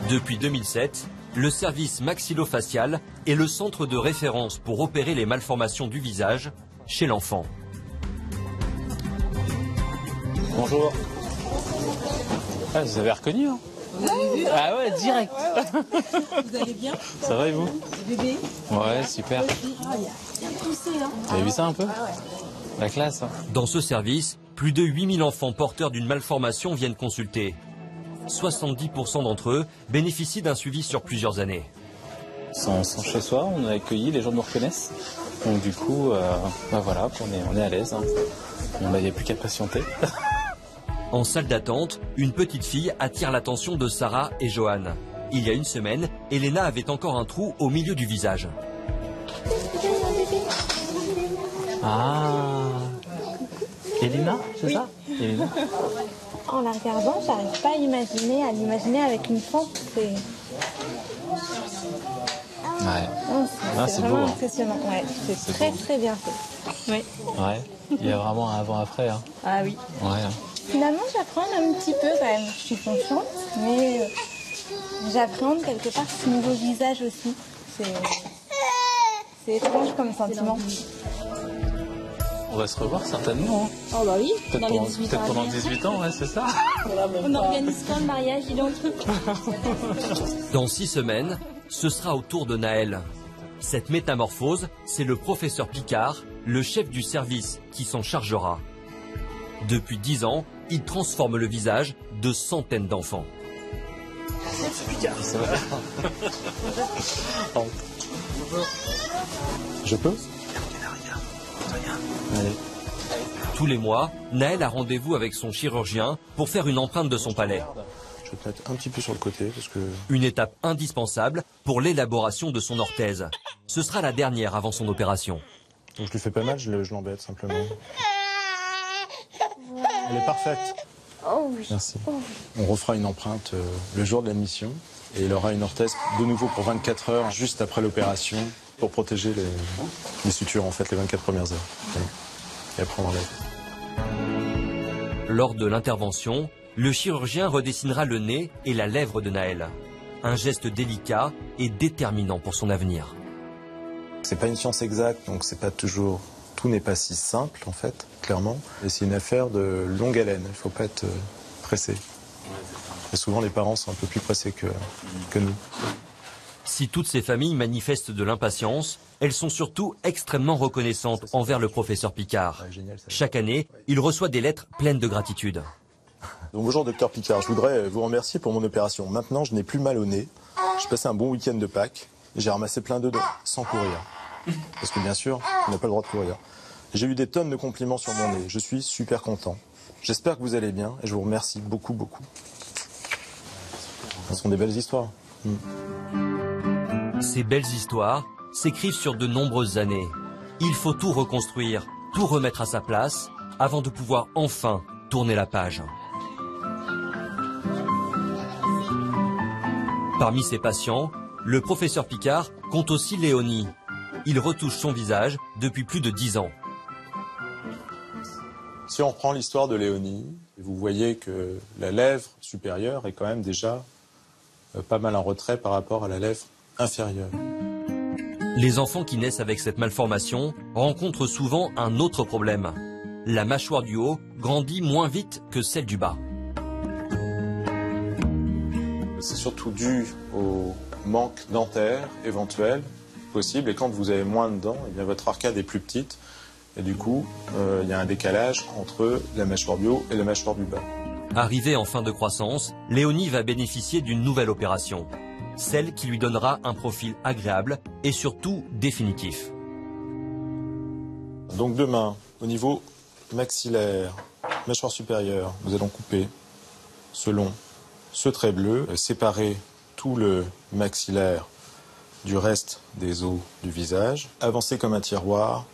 Speaker 2: Depuis 2007, le service maxillofacial est le centre de référence pour opérer les malformations du visage chez l'enfant.
Speaker 9: Bonjour. Ah, vous avez reconnu, hein?
Speaker 19: Vous avez vu?
Speaker 9: Ah ouais, direct.
Speaker 19: Vous allez bien?
Speaker 9: Ça va et vous?
Speaker 19: Bébé?
Speaker 9: Ouais, super.
Speaker 19: Ah, il y a poussé, hein.
Speaker 9: Vous avez vu ça un peu?
Speaker 19: Ah ouais.
Speaker 9: La classe, hein.
Speaker 2: Dans ce service, plus de 8000 enfants porteurs d'une malformation viennent consulter. 70% d'entre eux bénéficient d'un suivi sur plusieurs années.
Speaker 9: Sans chez soi, on est accueillis, les gens nous reconnaissent. Donc du coup, voilà, on est à l'aise. Hein. Il n'y a plus qu'à patienter.
Speaker 2: En salle d'attente, une petite fille attire l'attention de Sarah et Johan. Il y a une semaine, Elena avait encore un trou au milieu du visage.
Speaker 9: Ah, Elena, c'est ça? Elena.
Speaker 6: En la regardant, j'arrive pas à l'imaginer avec une fente. C'est
Speaker 9: c'est
Speaker 6: vraiment
Speaker 9: beau, hein.
Speaker 6: impressionnant. Ouais, c'est très
Speaker 9: beau.
Speaker 6: très bien fait. Oui.
Speaker 9: Ouais, il y a vraiment un avant-après. Hein.
Speaker 6: Ah oui.
Speaker 9: Ouais. Hein.
Speaker 6: Finalement, j'appréhende un petit peu quand même. Je suis consciente, mais j'appréhende quelque part ce nouveau visage aussi. C'est étrange comme sentiment.
Speaker 9: On va se revoir certainement. Hein.
Speaker 6: Oh bah oui,
Speaker 9: Peut-être pendant 18 ans, ouais, c'est ça.
Speaker 6: On organise quand le mariage, dis donc.
Speaker 2: Dans 6 semaines, ce sera au tour de Naël. Cette métamorphose, c'est le professeur Picard, le chef du service, qui s'en chargera. Depuis 10 ans, il transforme le visage de centaines d'enfants.
Speaker 9: C'est Picard, ça va. Bonjour. Je peux? Allez.
Speaker 2: Tous les mois, Naël a rendez-vous avec son chirurgien pour faire une empreinte de son palais.
Speaker 20: Je vais te mettre un petit peu sur le côté parce que...
Speaker 2: Une étape indispensable pour l'élaboration de son orthèse. Ce sera la dernière avant son opération.
Speaker 20: Donc je lui fais pas mal, je l'embête simplement. Elle est parfaite.
Speaker 7: Oh oui.
Speaker 20: Merci. On refera une empreinte le jour de l'admission et il aura une orthèse de nouveau pour 24 heures juste après l'opération pour protéger les sutures en fait les 24 premières heures. Et après on enlève.
Speaker 2: Lors de l'intervention, le chirurgien redessinera le nez et la lèvre de Naël. Un geste délicat et déterminant pour son avenir.
Speaker 20: C'est pas une science exacte, donc c'est pas toujours... Tout n'est pas si simple, en fait, clairement. Et c'est une affaire de longue haleine. Il ne faut pas être pressé. Et souvent, les parents sont un peu plus pressés que nous.
Speaker 2: Si toutes ces familles manifestent de l'impatience, elles sont surtout extrêmement reconnaissantes envers le professeur Picard. Chaque année, il reçoit des lettres pleines de gratitude.
Speaker 20: Donc, bonjour, docteur Picard. Je voudrais vous remercier pour mon opération. Maintenant, je n'ai plus mal au nez. J'ai passé un bon week-end de Pâques. J'ai ramassé plein d'œufs sans courir. Parce que bien sûr, on n'a pas le droit de courir. J'ai eu des tonnes de compliments sur mon nez. Je suis super content. J'espère que vous allez bien et je vous remercie beaucoup, beaucoup. Ce sont des belles histoires.
Speaker 2: Ces belles histoires s'écrivent sur de nombreuses années. Il faut tout reconstruire, tout remettre à sa place, avant de pouvoir enfin tourner la page. Parmi ses patients, le professeur Picard compte aussi Léonie. Il retouche son visage depuis plus de 10 ans.
Speaker 20: Si on reprend l'histoire de Léonie, vous voyez que la lèvre supérieure est quand même déjà pas mal en retrait par rapport à la lèvre inférieure.
Speaker 2: Les enfants qui naissent avec cette malformation rencontrent souvent un autre problème. La mâchoire du haut grandit moins vite que celle du bas.
Speaker 20: C'est surtout dû au manque dentaire éventuel possible. Et quand vous avez moins de dents, eh bien, votre arcade est plus petite. Et du coup, il y a un décalage entre la mâchoire du haut et la mâchoire du bas.
Speaker 2: Arrivée en fin de croissance, Léonie va bénéficier d'une nouvelle opération. Celle qui lui donnera un profil agréable et surtout définitif.
Speaker 20: Donc demain, au niveau maxillaire, mâchoire supérieure, nous allons couper selon ce trait bleu, séparer tout le maxillaire du reste des os du visage, avancer comme un tiroir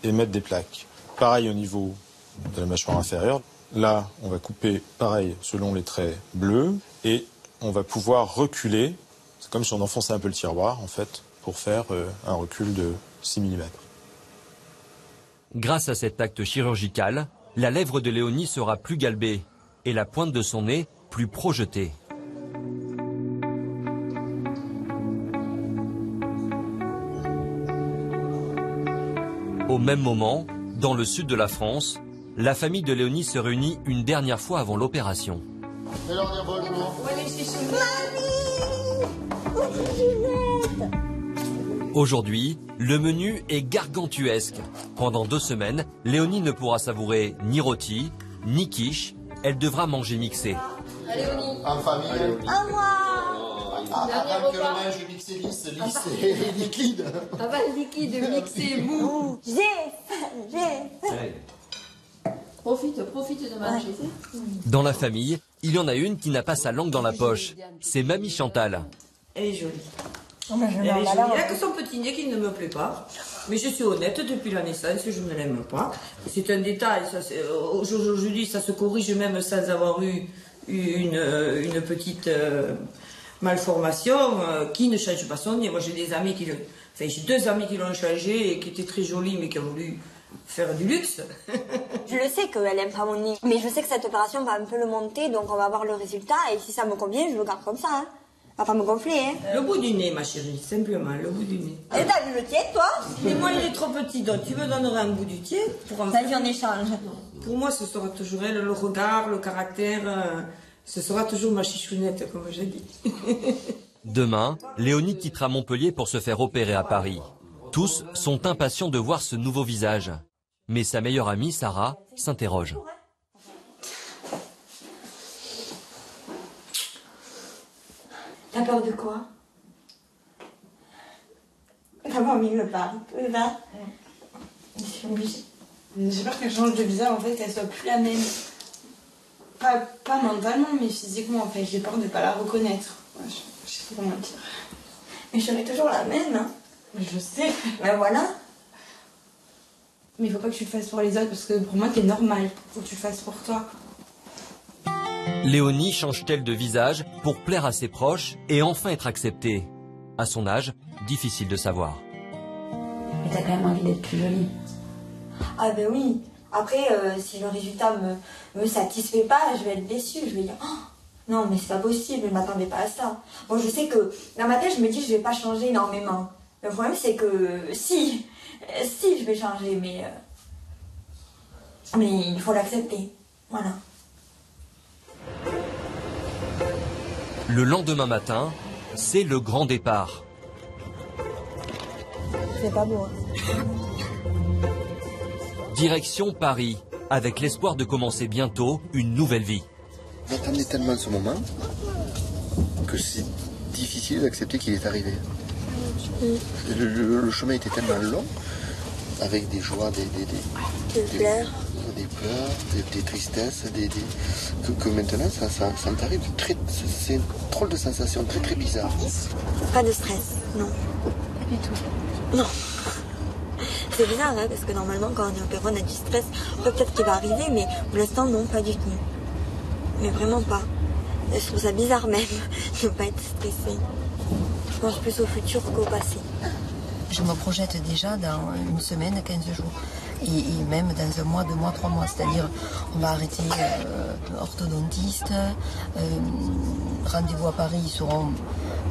Speaker 20: et mettre des plaques. Pareil au niveau de la mâchoire inférieure. Là, on va couper pareil selon les traits bleus et on va pouvoir reculer. C'est comme si on enfonçait un peu le tiroir, en fait, pour faire un recul de 6 mm.
Speaker 2: Grâce à cet acte chirurgical, la lèvre de Léonie sera plus galbée et la pointe de son nez plus projetée. Au même moment, dans le sud de la France, la famille de Léonie se réunit une dernière fois avant l'opération. Aujourd'hui, le menu est gargantuesque. Pendant 2 semaines, Léonie ne pourra savourer ni rôti, ni quiche. Elle devra manger mixé.
Speaker 12: Léonie. En famille.
Speaker 7: À moi.
Speaker 12: Avant que le linge mixé lisse et liquide.
Speaker 19: Avant liquide, mixé, mou.
Speaker 7: J'ai.
Speaker 19: Profite de manger.
Speaker 2: Dans la famille, il y en a une qui n'a pas sa langue dans la poche. C'est Mamie Chantal.
Speaker 5: Elle est jolie.
Speaker 7: Oh, mais
Speaker 5: Elle est jolie. Il n'y a que son petit nez qui ne me plaît pas. Mais je suis honnête, depuis la naissance, je ne l'aime pas. C'est un détail. Aujourd'hui, ça se corrige même sans avoir eu une petite malformation qui ne change pas son nez. Moi, j'ai des amis j'ai 2 amis qui l'ont changé et qui étaient très jolis, mais qui ont voulu faire du luxe.
Speaker 11: Je le sais qu'elle aime pas mon nez, mais je sais que cette opération va un peu le monter, donc on va voir le résultat, et si ça me convient, je le garde comme ça, hein. Va pas me gonfler, hein.
Speaker 5: Le bout du nez, ma chérie, simplement, le bout du nez.
Speaker 11: Et t'as vu le tien, toi?
Speaker 5: Mais moi, il est trop petit, donc tu me donnerais un bout du tien pour en
Speaker 11: faire en échange.
Speaker 5: Pour moi, ce sera toujours elle, le regard, le caractère, ce sera toujours ma chichounette, comme j'ai dit.
Speaker 2: Demain, Léonie quittera Montpellier pour se faire opérer à Paris. Tous sont impatients de voir ce nouveau visage. Mais sa meilleure amie, Sarah, s'interroge.
Speaker 11: T'as peur de quoi? Maman me le parle, là. Je suis obligée.
Speaker 5: J'ai peur qu'elle change de visage, en fait, qu'elle soit plus la même. Pas mentalement, mais physiquement, en fait. J'ai peur de ne pas la reconnaître. Ouais, je sais pas comment dire.
Speaker 11: Mais je serai toujours la même, hein.
Speaker 5: Je sais.
Speaker 11: Ben voilà.
Speaker 5: Mais il faut pas que tu le fasses pour les autres parce que pour moi t'es normal. Faut que tu le fasses pour toi.
Speaker 2: Léonie change-t-elle de visage pour plaire à ses proches et enfin être acceptée? À son âge, difficile de savoir.
Speaker 11: Mais t'as quand même envie d'être plus jolie. Ah ben oui. Après, si le résultat me satisfait pas, je vais être déçue. Je vais dire, oh, non mais c'est pas possible, je m'attendais pas à ça. Bon, je sais que dans ma tête, je me dis je vais pas changer énormément. Le problème c'est que si je vais changer, mais il faut l'accepter. Voilà.
Speaker 2: Le lendemain matin, c'est le grand départ.
Speaker 11: C'est pas beau.
Speaker 2: Direction Paris, avec l'espoir de commencer bientôt une nouvelle vie.
Speaker 12: J'attendais tellement ce moment que c'est difficile d'accepter qu'il est arrivé. Le chemin était tellement long, avec des joies, des pleurs, des tristesses, que maintenant ça me t'arrive. C'est une drôle de sensation très très bizarre.
Speaker 11: Pas de stress, non. Pas du tout. Non. C'est bizarre, hein, parce que normalement, quand on est opéré, on a du stress. Peut-être qu'il va arriver, mais pour l'instant, non, pas du tout. Mais vraiment pas. Je trouve ça bizarre même de ne pas être stressée. Je pense plus au futur qu'au passé.
Speaker 21: Je me projette déjà dans une semaine, 15 jours. Et même dans un mois, 2 mois, 3 mois. C'est-à-dire, on va arrêter orthodontiste. Rendez-vous à Paris, ils seront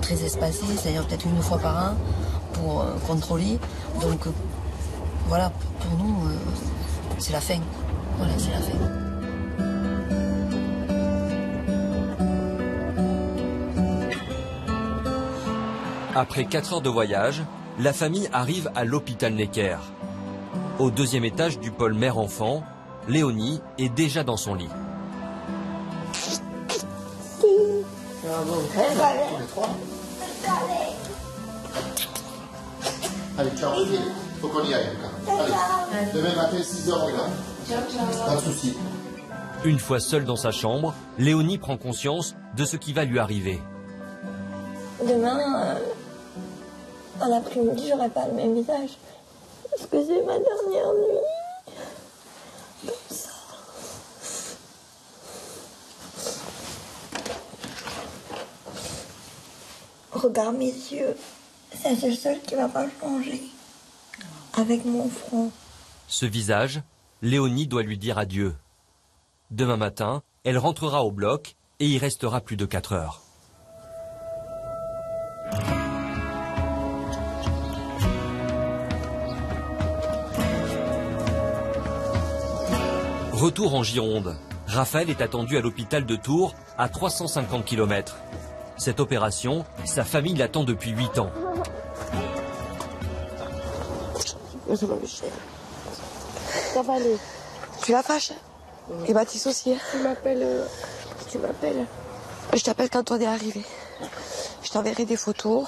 Speaker 21: très espacés, c'est-à-dire peut-être une fois par an pour contrôler. Donc, voilà, pour nous, c'est la fin. Voilà, c'est la fin.
Speaker 2: Après 4 heures de voyage, la famille arrive à l'hôpital Necker. Au 2e étage du pôle mère-enfant, Léonie est déjà dans son lit.
Speaker 12: Allez, tu as reviens. Il faut qu'on y aille. Allez, demain matin, 6h, on est là. Pas de soucis.
Speaker 2: Une fois seule dans sa chambre, Léonie prend conscience de ce qui va lui arriver.
Speaker 11: Demain, à l'après-midi, j'aurai pas le même visage. Parce que c'est ma dernière nuit. Comme ça. Regarde mes yeux. C'est le seul qui va pas changer. Avec mon front.
Speaker 2: Ce visage, Léonie doit lui dire adieu. Demain matin, elle rentrera au bloc et y restera plus de 4 heures. Retour en Gironde. Raphaël est attendu à l'hôpital de Tours, à 350 km. Cette opération, sa famille l'attend depuis 8 ans.
Speaker 13: Ça va aller. Tu la fâches? Et Baptiste aussi.
Speaker 7: Tu m'appelles.
Speaker 13: Je t'appelle quand on est arrivé. Je t'enverrai des photos.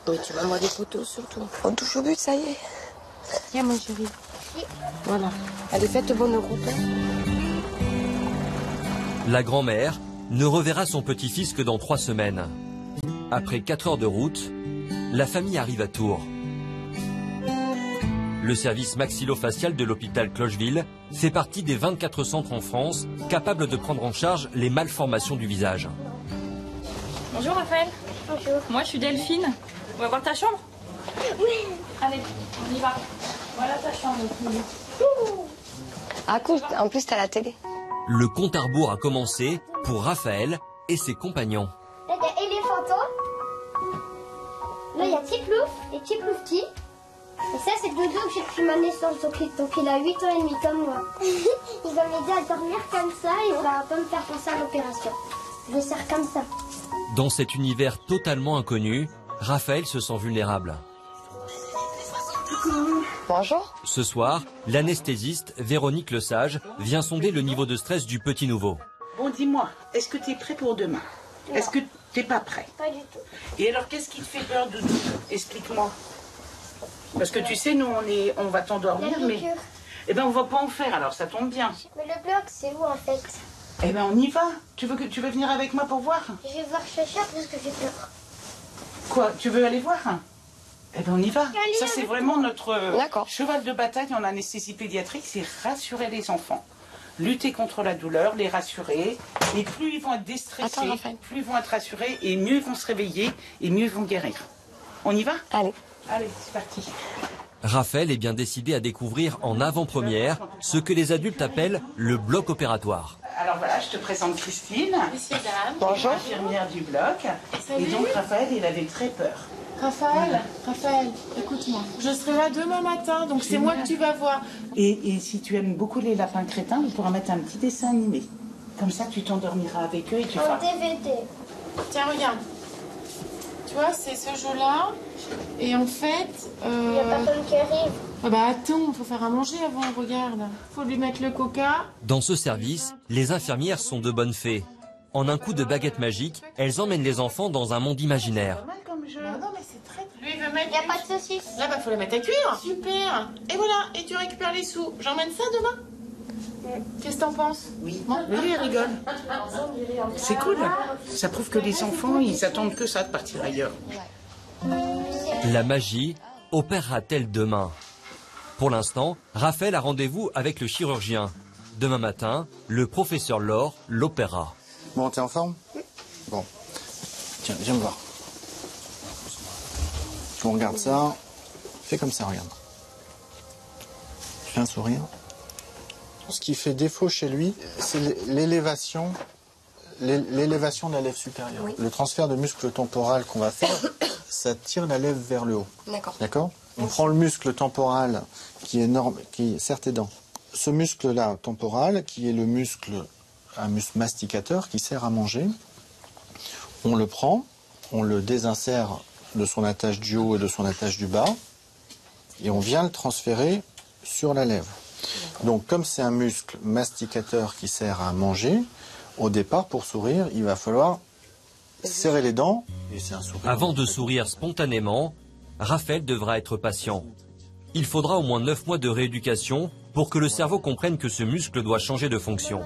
Speaker 7: Oui, tu m'envoies des photos surtout.
Speaker 13: On touche au but, ça y est.
Speaker 7: Tiens, ma chérie. Voilà. Allez, faites bonne route.
Speaker 2: La grand-mère ne reverra son petit-fils que dans 3 semaines. Après 4 heures de route, la famille arrive à Tours. Le service maxillofacial de l'hôpital Clocheville fait partie des 24 centres en France capables de prendre en charge les malformations du visage.
Speaker 22: Bonjour Raphaël.
Speaker 7: Bonjour.
Speaker 22: Moi je suis Delphine. On va voir ta chambre?
Speaker 7: Oui.
Speaker 22: Allez, on y va. Voilà ta chambre.
Speaker 13: Ah cool, en plus t'as la télé.
Speaker 2: Le compte à rebours a commencé pour Raphaël et ses compagnons.
Speaker 7: Là, il y a Éléphanto. Là, il y a Tiplouf et Tiploufti. Et ça, c'est Doudou que j'ai depuis ma naissance. Donc il a 8 ans et demi comme moi. Il va m'aider à dormir comme ça et il va pas me faire penser à l'opération. Je le serre comme ça.
Speaker 2: Dans cet univers totalement inconnu, Raphaël se sent vulnérable.
Speaker 13: Bonjour.
Speaker 2: Ce soir, l'anesthésiste Véronique Lesage vient sonder le niveau de stress du petit nouveau.
Speaker 23: Bon, dis-moi, est-ce que tu es prêt pour demain? Est-ce que tu n'es pas prêt?
Speaker 7: Pas du tout.
Speaker 23: Et alors, qu'est-ce qui te fait peur, Doudou? Explique-moi. Parce que tu sais, nous, on va t'endormir, mais... Eh ben, on va pas en faire, alors ça tombe bien.
Speaker 7: Mais le bloc, c'est où en fait?
Speaker 23: Eh ben, on y va. Tu veux venir avec moi pour voir?
Speaker 7: Je vais voir Chacha parce que j'ai peur.
Speaker 23: Quoi? Tu veux aller voir? Eh ben on y va. Ça c'est vraiment notre cheval de bataille en anesthésie pédiatrique, c'est rassurer les enfants. Lutter contre la douleur, les rassurer. Et plus ils vont être déstressés, plus ils vont être rassurés, et mieux ils vont se réveiller, et mieux ils vont guérir. On y va?
Speaker 13: Allez.
Speaker 23: Allez, c'est parti.
Speaker 2: Raphaël est bien décidé à découvrir en avant-première ce que les adultes appellent le bloc opératoire.
Speaker 23: Alors voilà, je te présente Christine.
Speaker 22: Messieurs, dames.
Speaker 23: Bonjour. Infirmière du bloc.
Speaker 22: Salut.
Speaker 23: Et donc Raphaël, il avait très peur.
Speaker 22: Raphaël, écoute-moi. Je serai là demain matin, donc c'est moi que tu vas voir.
Speaker 23: Et si tu aimes beaucoup les lapins crétins, on pourra mettre un petit dessin animé. Comme ça, tu t'endormiras avec eux et tu feras...
Speaker 7: En DVD.
Speaker 22: Tiens, regarde. Tu vois, c'est ce jeu-là. Et en fait...
Speaker 7: Il n'y a personne qui arrive.
Speaker 22: Ah bah attends, faut faire à manger avant, regarde. Faut lui mettre le coca.
Speaker 2: Dans ce service, les infirmières sont de bonnes fées. En un coup de baguette magique, elles emmènent les enfants dans un monde imaginaire.
Speaker 22: Non, mais c'est très... Lui, il veut mettre...
Speaker 7: Il n'y a pas de saucisse.
Speaker 22: Là, bah, faut la mettre à cuire. Super. Et voilà, et tu récupères les sous. J'emmène ça demain. Qu'est-ce que t'en penses?
Speaker 23: Oui. Lui, il rigole. C'est cool. Ça prouve que les enfants, ils attendent que ça de partir ailleurs.
Speaker 2: La magie opérera-t-elle demain? Pour l'instant, Raphaël a rendez-vous avec le chirurgien. Demain matin, le professeur Laure l'opérera.
Speaker 1: Bon, t'es en forme? Bon. Tiens, viens me voir. On regarde ça. Fais comme ça, regarde. Fais un sourire. Ce qui fait défaut chez lui, c'est l'élévation de la lèvre supérieure. Oui. Le transfert de muscle temporal qu'on va faire, ça tire la lèvre vers le haut.
Speaker 13: D'accord.
Speaker 1: D'accord? On prend le muscle temporal qui est énorme, qui serre tes dents. Ce muscle-là temporal, qui est un muscle masticateur qui sert à manger, on le prend, on le désinsère de son attache du haut et de son attache du bas, et on vient le transférer sur la lèvre. Donc comme c'est un muscle masticateur qui sert à manger, au départ, pour sourire, il va falloir serrer les dents. Et c'est un sourire.
Speaker 2: Avant de sourire spontanément, Raphaël devra être patient. Il faudra au moins 9 mois de rééducation pour que le cerveau comprenne que ce muscle doit changer de fonction.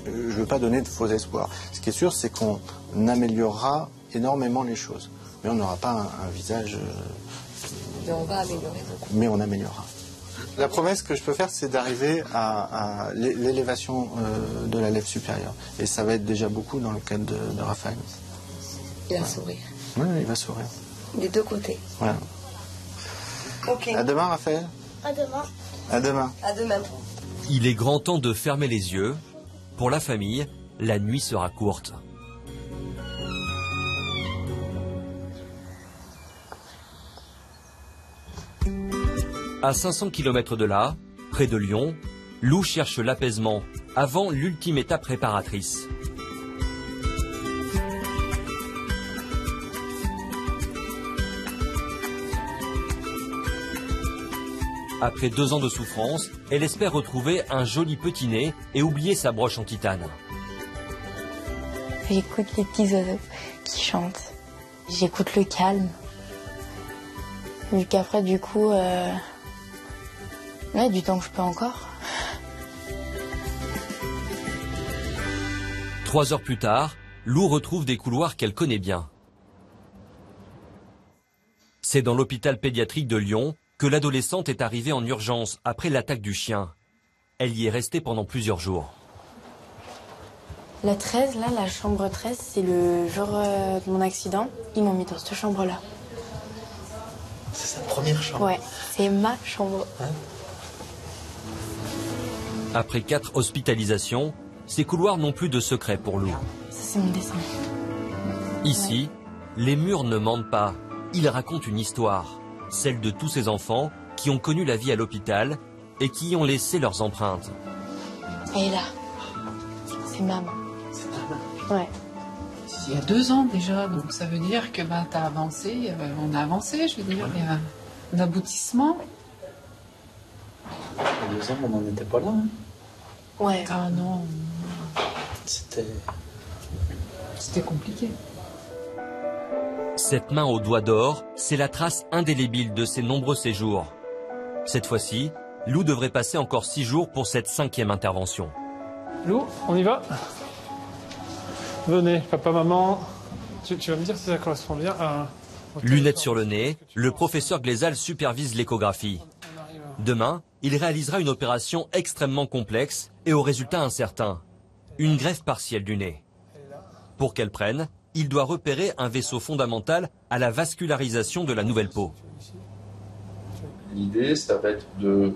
Speaker 1: Je ne veux pas donner de faux espoirs. Ce qui est sûr, c'est qu'on améliorera énormément les choses. Mais on n'aura pas un visage...
Speaker 13: Mais on va améliorer beaucoup.
Speaker 1: Mais on améliorera. La promesse que je peux faire, c'est d'arriver à l'élévation de la lèvre supérieure. Et ça va être déjà beaucoup dans le cadre de Raphaël.
Speaker 13: Il va sourire.
Speaker 1: Oui, il va sourire.
Speaker 13: Des deux côtés.
Speaker 1: Voilà.
Speaker 13: Ok.
Speaker 1: À demain, Raphaël.
Speaker 7: À demain.
Speaker 1: À demain.
Speaker 13: À demain.
Speaker 2: Il est grand temps de fermer les yeux. Pour la famille, la nuit sera courte. À 500 km de là, près de Lyon, Lou cherche l'apaisement avant l'ultime étape réparatrice. Après 2 ans de souffrance, elle espère retrouver un joli petit nez et oublier sa broche en titane.
Speaker 4: J'écoute les petits oiseaux qui chantent. J'écoute le calme. Vu qu'après, du coup, ouais, du temps que je peux encore.
Speaker 2: 3 heures plus tard, Lou retrouve des couloirs qu'elle connaît bien. C'est dans l'hôpital pédiatrique de Lyon que l'adolescente est arrivée en urgence après l'attaque du chien. Elle y est restée pendant plusieurs jours.
Speaker 4: La 13, là, la chambre 13, c'est le jour de mon accident. Ils m'ont mis dans cette chambre-là.
Speaker 15: C'est sa première chambre?
Speaker 4: Ouais, c'est ma chambre.
Speaker 15: Hein?
Speaker 2: Après 4 hospitalisations, ces couloirs n'ont plus de secret pour Lou.
Speaker 4: Ça, c'est mon dessin.
Speaker 2: Ici, les murs ne mentent pas. Ils racontent une histoire, celle de tous ces enfants qui ont connu la vie à l'hôpital et qui y ont laissé leurs empreintes.
Speaker 4: Et là, c'est maman.
Speaker 15: C'est ta maman?
Speaker 4: Ouais.
Speaker 16: Il y a 2 ans déjà, donc ça veut dire que t'as avancé, on a avancé, je veux dire, il y a un aboutissement.
Speaker 15: Il y a 2 ans, on n'en était pas là. Hein.
Speaker 4: Ouais.
Speaker 16: Ah non.
Speaker 15: C'était
Speaker 16: compliqué.
Speaker 2: Cette main au doigt d'or, c'est la trace indélébile de ses nombreux séjours. Cette fois-ci, Lou devrait passer encore 6 jours pour cette 5e intervention.
Speaker 14: Lou, on y va? Venez, papa, maman. Tu vas me dire si ça correspond bien à
Speaker 2: Lunettes sur le nez, le professeur Glézal supervise l'échographie. Demain, il réalisera une opération extrêmement complexe et au résultat incertain. Une greffe partielle du nez. Pour qu'elle prenne, il doit repérer un vaisseau fondamental à la vascularisation de la nouvelle peau.
Speaker 3: L'idée, ça va être de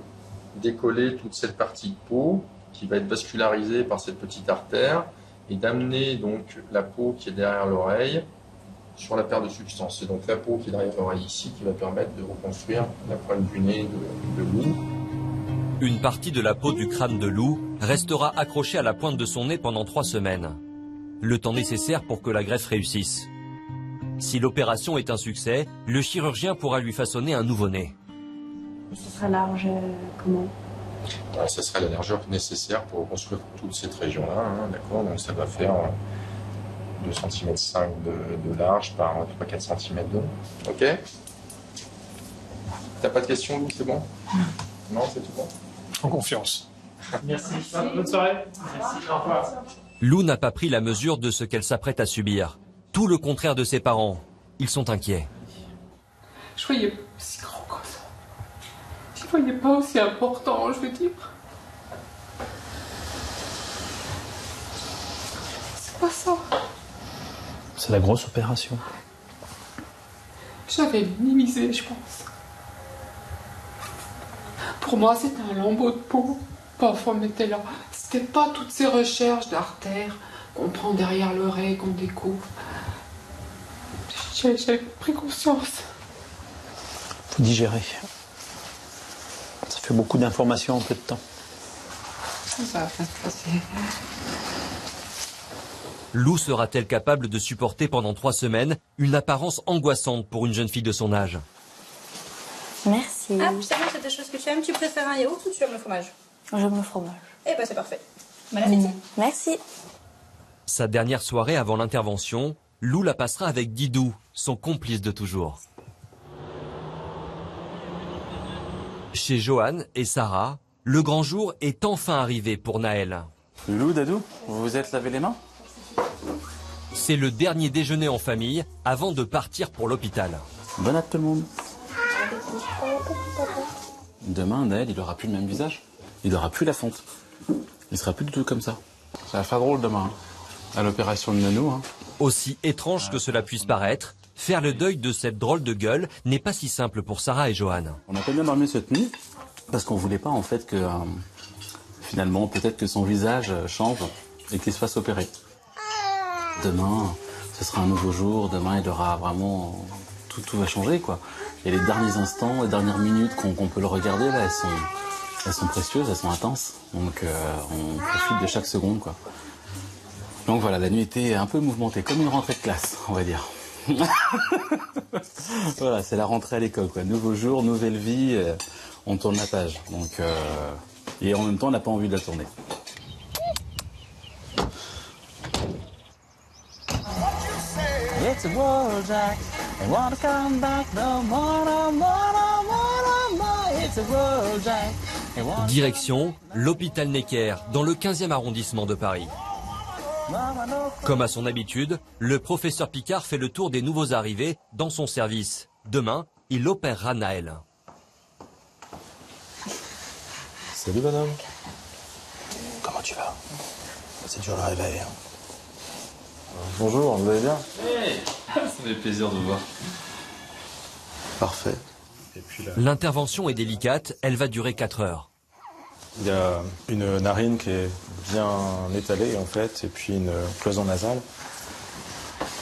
Speaker 3: décoller toute cette partie de peau qui va être vascularisée par cette petite artère et d'amener donc la peau qui est derrière l'oreille sur la paire de substances. C'est donc la peau qui est derrière l'oreille ici qui va permettre de reconstruire la pointe du nez de Lou.
Speaker 2: Une partie de la peau du crâne de Lou restera accrochée à la pointe de son nez pendant 3 semaines. Le temps nécessaire pour que la greffe réussisse. Si l'opération est un succès, le chirurgien pourra lui façonner un nouveau nez.
Speaker 10: Ce sera large comment?
Speaker 3: Ça sera la largeur nécessaire pour reconstruire toute cette région-là, hein, d'accord? Donc ça va faire 2,5 cm de large par 3-4 cm de long. Ok? T'as pas de questions, Lou? C'est bon? Non, c'est tout bon.
Speaker 14: En confiance. Merci. Bonne soirée. Merci. Au revoir.
Speaker 2: Lou n'a pas pris la mesure de ce qu'elle s'apprête à subir. Tout le contraire de ses parents. Ils sont inquiets.
Speaker 16: Je voyais pas aussi grand que ça. Je voyais pas aussi important, je veux dire. C'est pas ça.
Speaker 15: C'est la grosse opération.
Speaker 16: J'avais minimisé, je pense. Pour moi, c'était un lambeau de peau. Parfois, on mettait là. C'était pas toutes ces recherches d'artères qu'on prend derrière l'oreille, qu'on découvre. J'ai pris conscience.
Speaker 15: Faut digérer. Ça fait beaucoup d'informations en peu de temps.
Speaker 16: Ça va bien se passer.
Speaker 2: Lou sera-t-elle capable de supporter pendant 3 semaines une apparence angoissante pour une jeune fille de son âge?
Speaker 4: Merci.
Speaker 17: Ah, puis ça va, c'est des choses que tu aimes. Tu préfères un yaourt ou tu aimes le fromage?
Speaker 4: J'aime le fromage.
Speaker 17: Eh ben c'est parfait. Bon appétit.
Speaker 4: Merci.
Speaker 2: Sa dernière soirée avant l'intervention, Lou la passera avec Didou, son complice de toujours. Chez Johan et Sarah, le grand jour est enfin arrivé pour Naël.
Speaker 9: Lou, Dadou, vous vous êtes lavé les mains?
Speaker 2: C'est le dernier déjeuner en famille avant de partir pour l'hôpital.
Speaker 9: Bonne app tout le monde. Demain, Naël, il aura plus le même visage. Il aura plus la fonte. Il sera plus du tout comme ça. Ça va faire drôle demain, à l'opération de Nanou. Hein.
Speaker 2: Aussi étrange que cela puisse paraître, faire le deuil de cette drôle de gueule n'est pas si simple pour Sarah et Johan.
Speaker 9: On a pas bien dormi cette nuit, parce qu'on voulait pas en fait que, finalement, peut-être que son visage change et qu'il se fasse opérer. Demain, ce sera un nouveau jour. Demain, il aura vraiment... Tout va changer, quoi. Et les derniers instants, les dernières minutes qu'on peut le regarder, là, elles sont précieuses, elles sont intenses. Donc, on profite de chaque seconde, quoi. Donc voilà, la nuit était un peu mouvementée, comme une rentrée de classe, on va dire. Voilà, c'est la rentrée à l'école, quoi. Nouveau jour, nouvelle vie, on tourne la page. Donc, et en même temps, on n'a pas envie de la tourner.
Speaker 15: It's a world, Jack. I wanna come back no more, no more, no more, no more. It's a world, Jack.
Speaker 2: Direction l'hôpital Necker, dans le 15e arrondissement de Paris. Comme à son habitude, le professeur Picard fait le tour des nouveaux arrivés dans son service. Demain, il opérera Naël.
Speaker 20: Salut bonhomme. Comment tu vas? C'est dur le réveil. Bonjour, vous allez bien?
Speaker 9: Hey, ça fait plaisir de vous voir.
Speaker 20: Parfait.
Speaker 2: L'intervention est délicate, elle va durer 4 heures.
Speaker 20: Il y a une narine qui est bien étalée en fait, et puis une cloison nasale,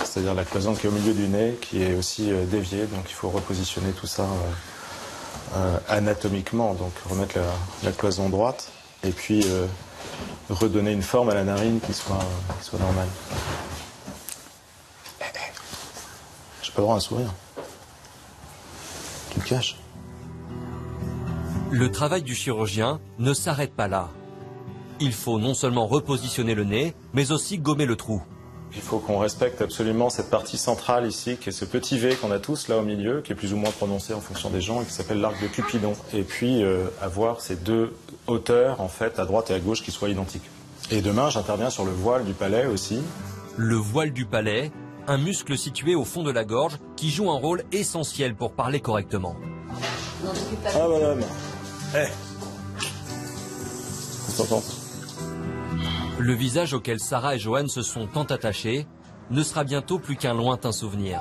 Speaker 20: c'est-à-dire la cloison qui est au milieu du nez, qui est aussi déviée, donc il faut repositionner tout ça anatomiquement, donc remettre la cloison droite, et puis redonner une forme à la narine qui soit normale. J'ai pas le droit à un sourire. Tu te caches.
Speaker 2: Le travail du chirurgien ne s'arrête pas là. Il faut non seulement repositionner le nez, mais aussi gommer le trou.
Speaker 20: Il faut qu'on respecte absolument cette partie centrale ici, qui est ce petit V qu'on a tous là au milieu, qui est plus ou moins prononcé en fonction des gens et qui s'appelle l'arc de Cupidon. Et puis avoir ces deux hauteurs, en fait, à droite et à gauche, qui soient identiques. Et demain, j'interviens sur le voile du palais aussi.
Speaker 2: Le voile du palais, un muscle situé au fond de la gorge qui joue un rôle essentiel pour parler correctement.
Speaker 15: Ah madame.
Speaker 2: Le visage auquel Sarah et Johan se sont tant attachés ne sera bientôt plus qu'un lointain souvenir.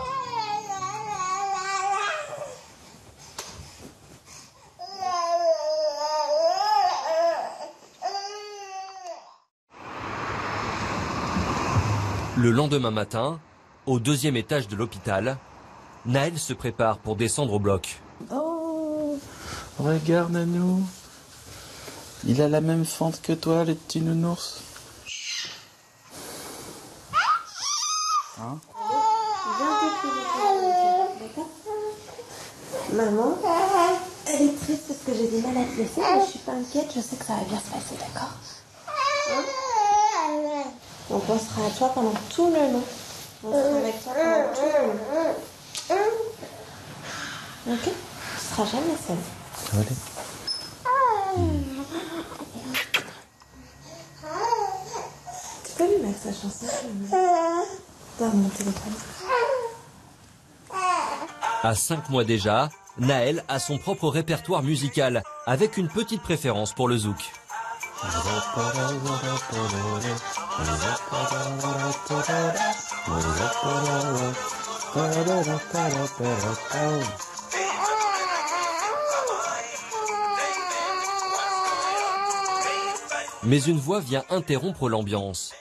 Speaker 2: Le lendemain matin, au 2e étage de l'hôpital, Naël se prépare pour descendre au bloc.
Speaker 9: Oh, regarde Nanou. Il a la même fente que toi, le petit nounours. Hein?
Speaker 6: Maman, elle est triste parce que j'ai du mal à te laisser, mais je suis pas inquiète, je sais que ça va bien se passer, d'accord? On pensera à toi pendant tout le long. On sera avec toi pendant tout le long. Ok? Tu seras jamais seule.
Speaker 9: Ça va aller.
Speaker 6: Tu peux lui mettre sa chanson dans mon téléphone.
Speaker 2: À 5 mois déjà, Naël a son propre répertoire musical, avec une petite préférence pour le zouk. Mais une voix vient interrompre l'ambiance,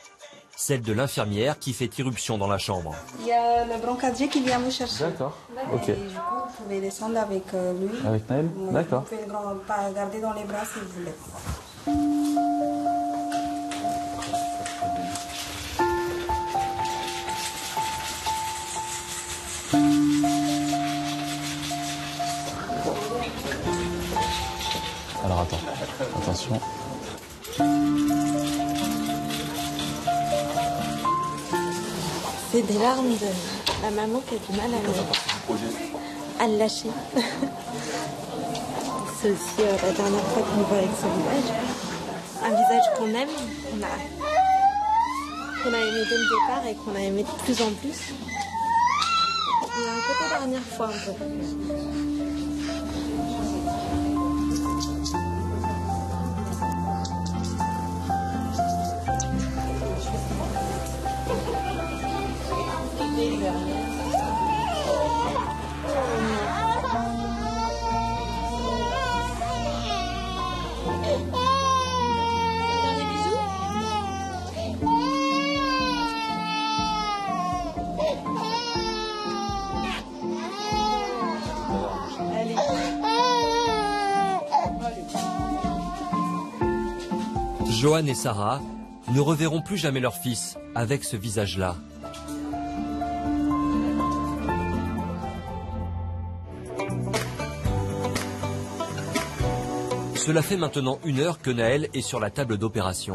Speaker 2: celle de l'infirmière qui fait irruption dans la chambre.
Speaker 11: Il y a le brancardier qui vient vous chercher.
Speaker 9: D'accord, ok.
Speaker 11: Et du coup, vous pouvez descendre avec lui.
Speaker 9: Avec Naël?
Speaker 11: Oui,
Speaker 9: D'accord.
Speaker 11: vous pouvez le garder dans les bras si vous voulez.
Speaker 9: Alors attends, attention.
Speaker 6: C'est des larmes de la maman qui a du mal à le lâcher. C'est aussi la dernière fois qu'on le voit avec son visage. Un visage qu'on aime, qu'on a aimé dès le départ et qu'on a aimé de plus en plus. Il y a un côté dernière fois un peu.
Speaker 2: Johan et Sarah ne reverront plus jamais leur fils avec ce visage-là. Cela fait maintenant 1 heure que Naël est sur la table d'opération.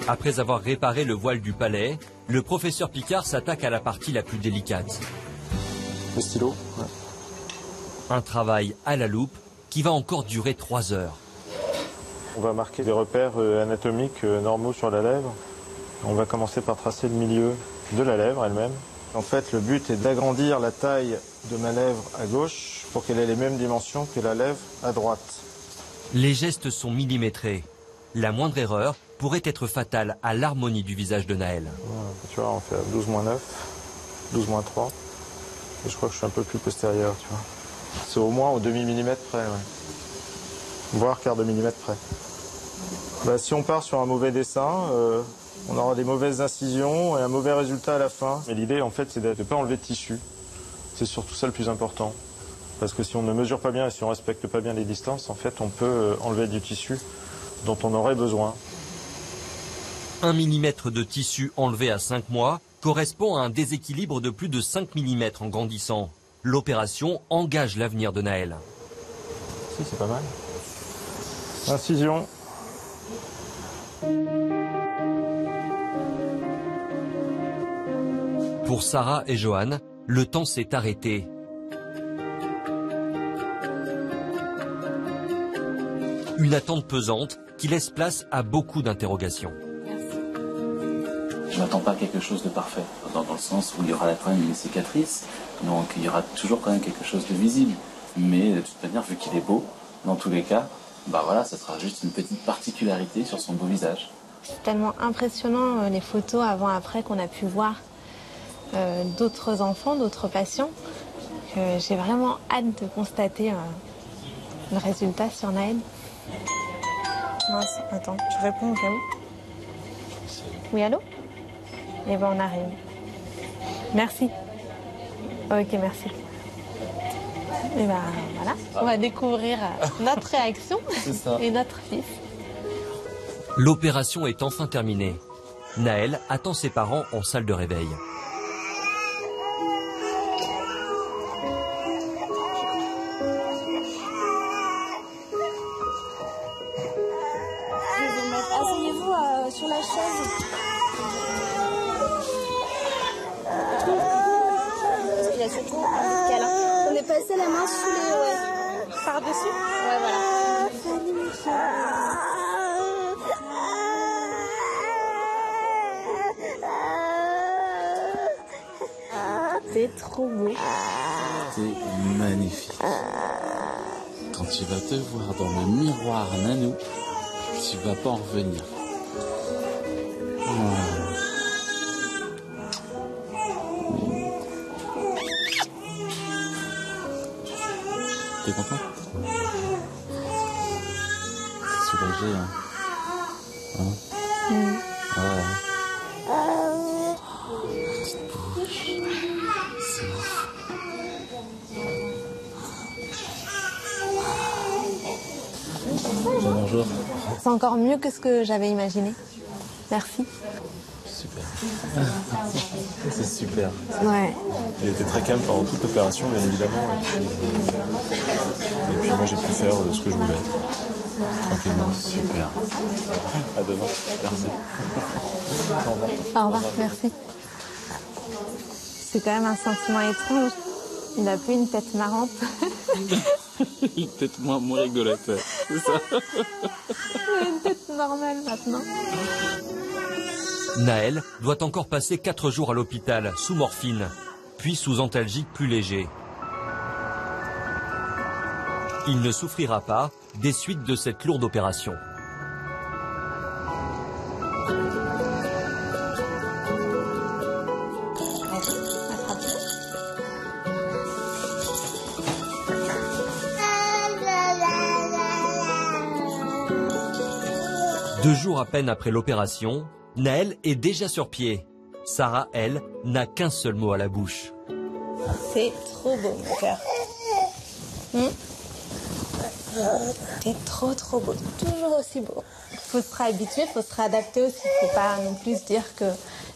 Speaker 2: Après avoir réparé le voile du palais, le professeur Picard s'attaque à la partie la plus délicate.
Speaker 20: Le stylo, ouais.
Speaker 2: Un travail à la loupe qui va encore durer 3 heures.
Speaker 20: On va marquer des repères anatomiques normaux sur la lèvre. On va commencer par tracer le milieu de la lèvre elle-même. En fait, le but est d'agrandir la taille de ma lèvre à gauche pour qu'elle ait les mêmes dimensions que la lèvre à droite.
Speaker 2: Les gestes sont millimétrés. La moindre erreur pourrait être fatale à l'harmonie du visage de Naël.
Speaker 20: Voilà, tu vois, on fait 12-9, 12-3. Et je crois que je suis un peu plus postérieur, tu vois. C'est au moins au demi-millimètre près, ouais. Voire quart de millimètre près. Bah, si on part sur un mauvais dessin, on aura des mauvaises incisions et un mauvais résultat à la fin. Mais l'idée, en fait, c'est de ne pas enlever de tissu. C'est surtout ça le plus important. Parce que si on ne mesure pas bien et si on ne respecte pas bien les distances, en fait, on peut enlever du tissu dont on aurait besoin.
Speaker 2: 1 millimètre de tissu enlevé à 5 mois correspond à un déséquilibre de plus de 5 mm en grandissant. L'opération engage l'avenir de Naël.
Speaker 20: Si, c'est pas mal. Incision.
Speaker 2: Pour Sarah et Johan, le temps s'est arrêté. Une attente pesante qui laisse place à beaucoup d'interrogations.
Speaker 9: Je m'attends pas à quelque chose de parfait, dans le sens où il y aura quand même une cicatrice, donc il y aura toujours quand même quelque chose de visible. Mais de toute manière, vu qu'il est beau, dans tous les cas, bah voilà, ça sera juste une petite particularité sur son beau visage.
Speaker 6: C'est tellement impressionnant les photos avant-après qu'on a pu voir d'autres enfants, d'autres patients, que j'ai vraiment hâte de constater le résultat sur Naël. Mince, attends, je réponds au cas où. Oui, allô? Eh ben on arrive. Merci. Ok, merci. Et ben voilà, on va découvrir notre réaction et notre fils.
Speaker 2: L'opération est enfin terminée. Naël attend ses parents en salle de réveil.
Speaker 6: Asseyez-vous sur la chaise.
Speaker 7: Il y a surtout un câlin. On est passé la main sous les... Ouais.
Speaker 6: Par-dessus?
Speaker 7: Ouais, voilà.
Speaker 6: C'est trop beau.
Speaker 9: C'est magnifique. Quand tu vas te voir dans le miroir, Nanou, tu vas pas en revenir. T'es content? C'est soulagé, hein? Ouais. C'est ouf. Bonjour.
Speaker 6: C'est encore mieux que ce que j'avais imaginé. Merci.
Speaker 20: Super. C'est super.
Speaker 6: Ouais.
Speaker 20: Il était très calme pendant toute l'opération, bien évidemment. Et puis moi, j'ai pu faire ce que je voulais. Tranquillement.
Speaker 9: Super.
Speaker 20: À demain. Merci. Au revoir.
Speaker 6: Au revoir, merci. C'est quand même un sentiment étrange. Il a plus une tête marrante.
Speaker 9: Une tête moins rigolote, c'est ça.
Speaker 6: Il a une tête normale maintenant.
Speaker 2: Naël doit encore passer 4 jours à l'hôpital sous morphine, puis sous antalgique plus léger. Il ne souffrira pas des suites de cette lourde opération. Deux jours à peine après l'opération, Naël est déjà sur pied. Sarah, elle, n'a qu'un seul mot à la bouche.
Speaker 6: C'est trop beau, mon cœur. C'est trop beau. Toujours aussi beau. Il faut se réhabituer, il faut se réadapter aussi. Il ne faut pas non plus se dire que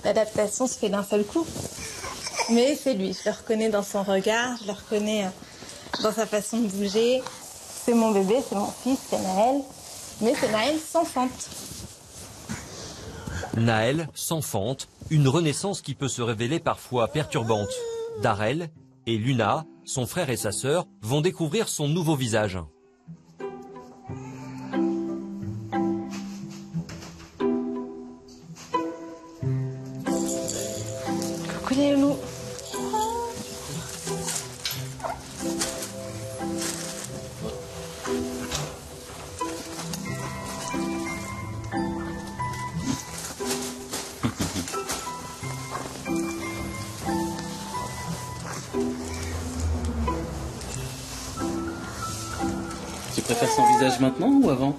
Speaker 6: l'adaptation se fait d'un seul coup. Mais c'est lui, je le reconnais dans son regard, je le reconnais dans sa façon de bouger. C'est mon bébé, c'est mon fils, c'est Naël. Mais c'est Naël sans fente.
Speaker 2: Naël sans fente, une renaissance qui peut se révéler parfois perturbante. Darel et Luna, son frère et sa sœur, vont découvrir son nouveau visage.
Speaker 6: Coucou les loulous.
Speaker 9: Tu préfères son visage maintenant ou avant?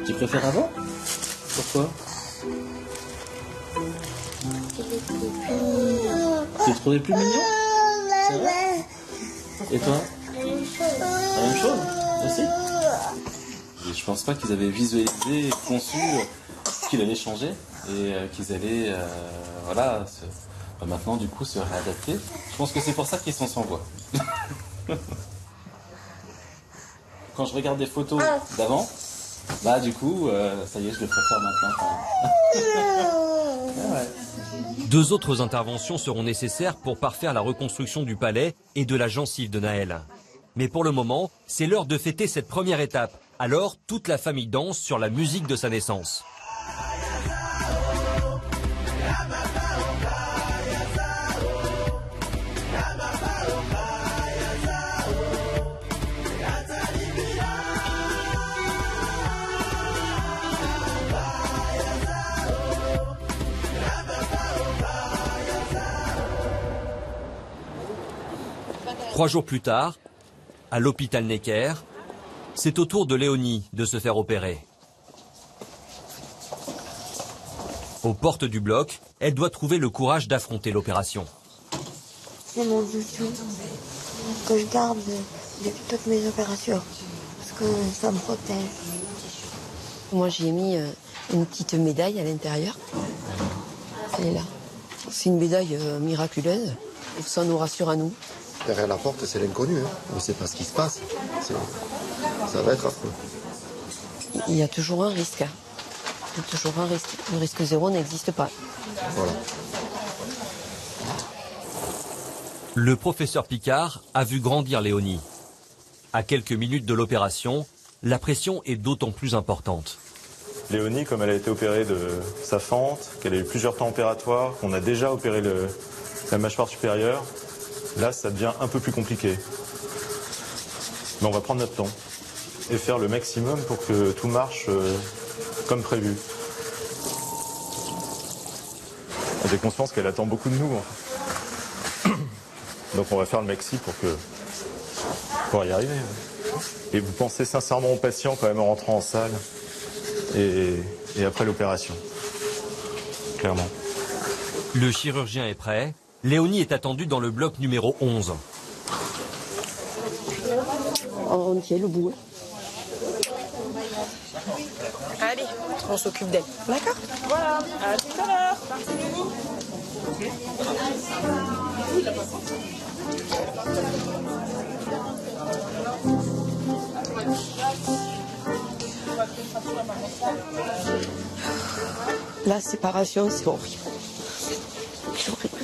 Speaker 9: Tu préfères avant? Pourquoi? Tu le trouvais plus mignon? C'est vrai? Et toi? La même chose aussi? Et je pense pas qu'ils avaient visualisé et conçu qu'il allait changer et qu'ils allaient voilà, maintenant du coup se réadapter. Je pense que c'est pour ça qu'ils sont sans voix. Quand je regarde des photos d'avant, bah du coup, ça y est, je le préfère maintenant. Ouais.
Speaker 2: 2 autres interventions seront nécessaires pour parfaire la reconstruction du palais et de la gencive de Naël. Mais pour le moment, c'est l'heure de fêter cette première étape. Alors, toute la famille danse sur la musique de sa naissance. 3 jours plus tard, à l'hôpital Necker, c'est au tour de Léonie de se faire opérer. Aux portes du bloc, elle doit trouver le courage d'affronter l'opération.
Speaker 21: C'est mon doudou que je garde depuis toutes mes opérations, parce que ça me protège. Moi, j'ai mis une petite médaille à l'intérieur. Elle est là. C'est une médaille miraculeuse. Ça nous rassure à nous.
Speaker 12: Derrière la porte, c'est l'inconnu. Hein. On ne sait pas ce qui se passe. Ça va être affreux.
Speaker 21: Il y a toujours un risque. Il y a toujours un risque. Le risque zéro n'existe pas.
Speaker 12: Voilà.
Speaker 2: Le professeur Picard a vu grandir Léonie. À quelques minutes de l'opération, la pression est d'autant plus importante.
Speaker 20: Léonie, comme elle a été opérée de sa fente, qu'elle a eu plusieurs temps opératoires, qu'on a déjà opéré la mâchoire supérieure, là, ça devient un peu plus compliqué. Mais on va prendre notre temps et faire le maximum pour que tout marche comme prévu. J'ai conscience qu'elle attend beaucoup de nous. Donc on va faire le maxi pour y arriver. Et vous pensez sincèrement aux patients quand même en rentrant en salle et après l'opération. Clairement.
Speaker 2: Le chirurgien est prêt. Léonie est attendue dans le bloc numéro 11.
Speaker 21: On tient le bout.
Speaker 17: Allez, on s'occupe d'elle. D'accord? Voilà, à tout à l'heure. Merci, Léonie.
Speaker 21: La séparation, c'est horrible. C'est horrible.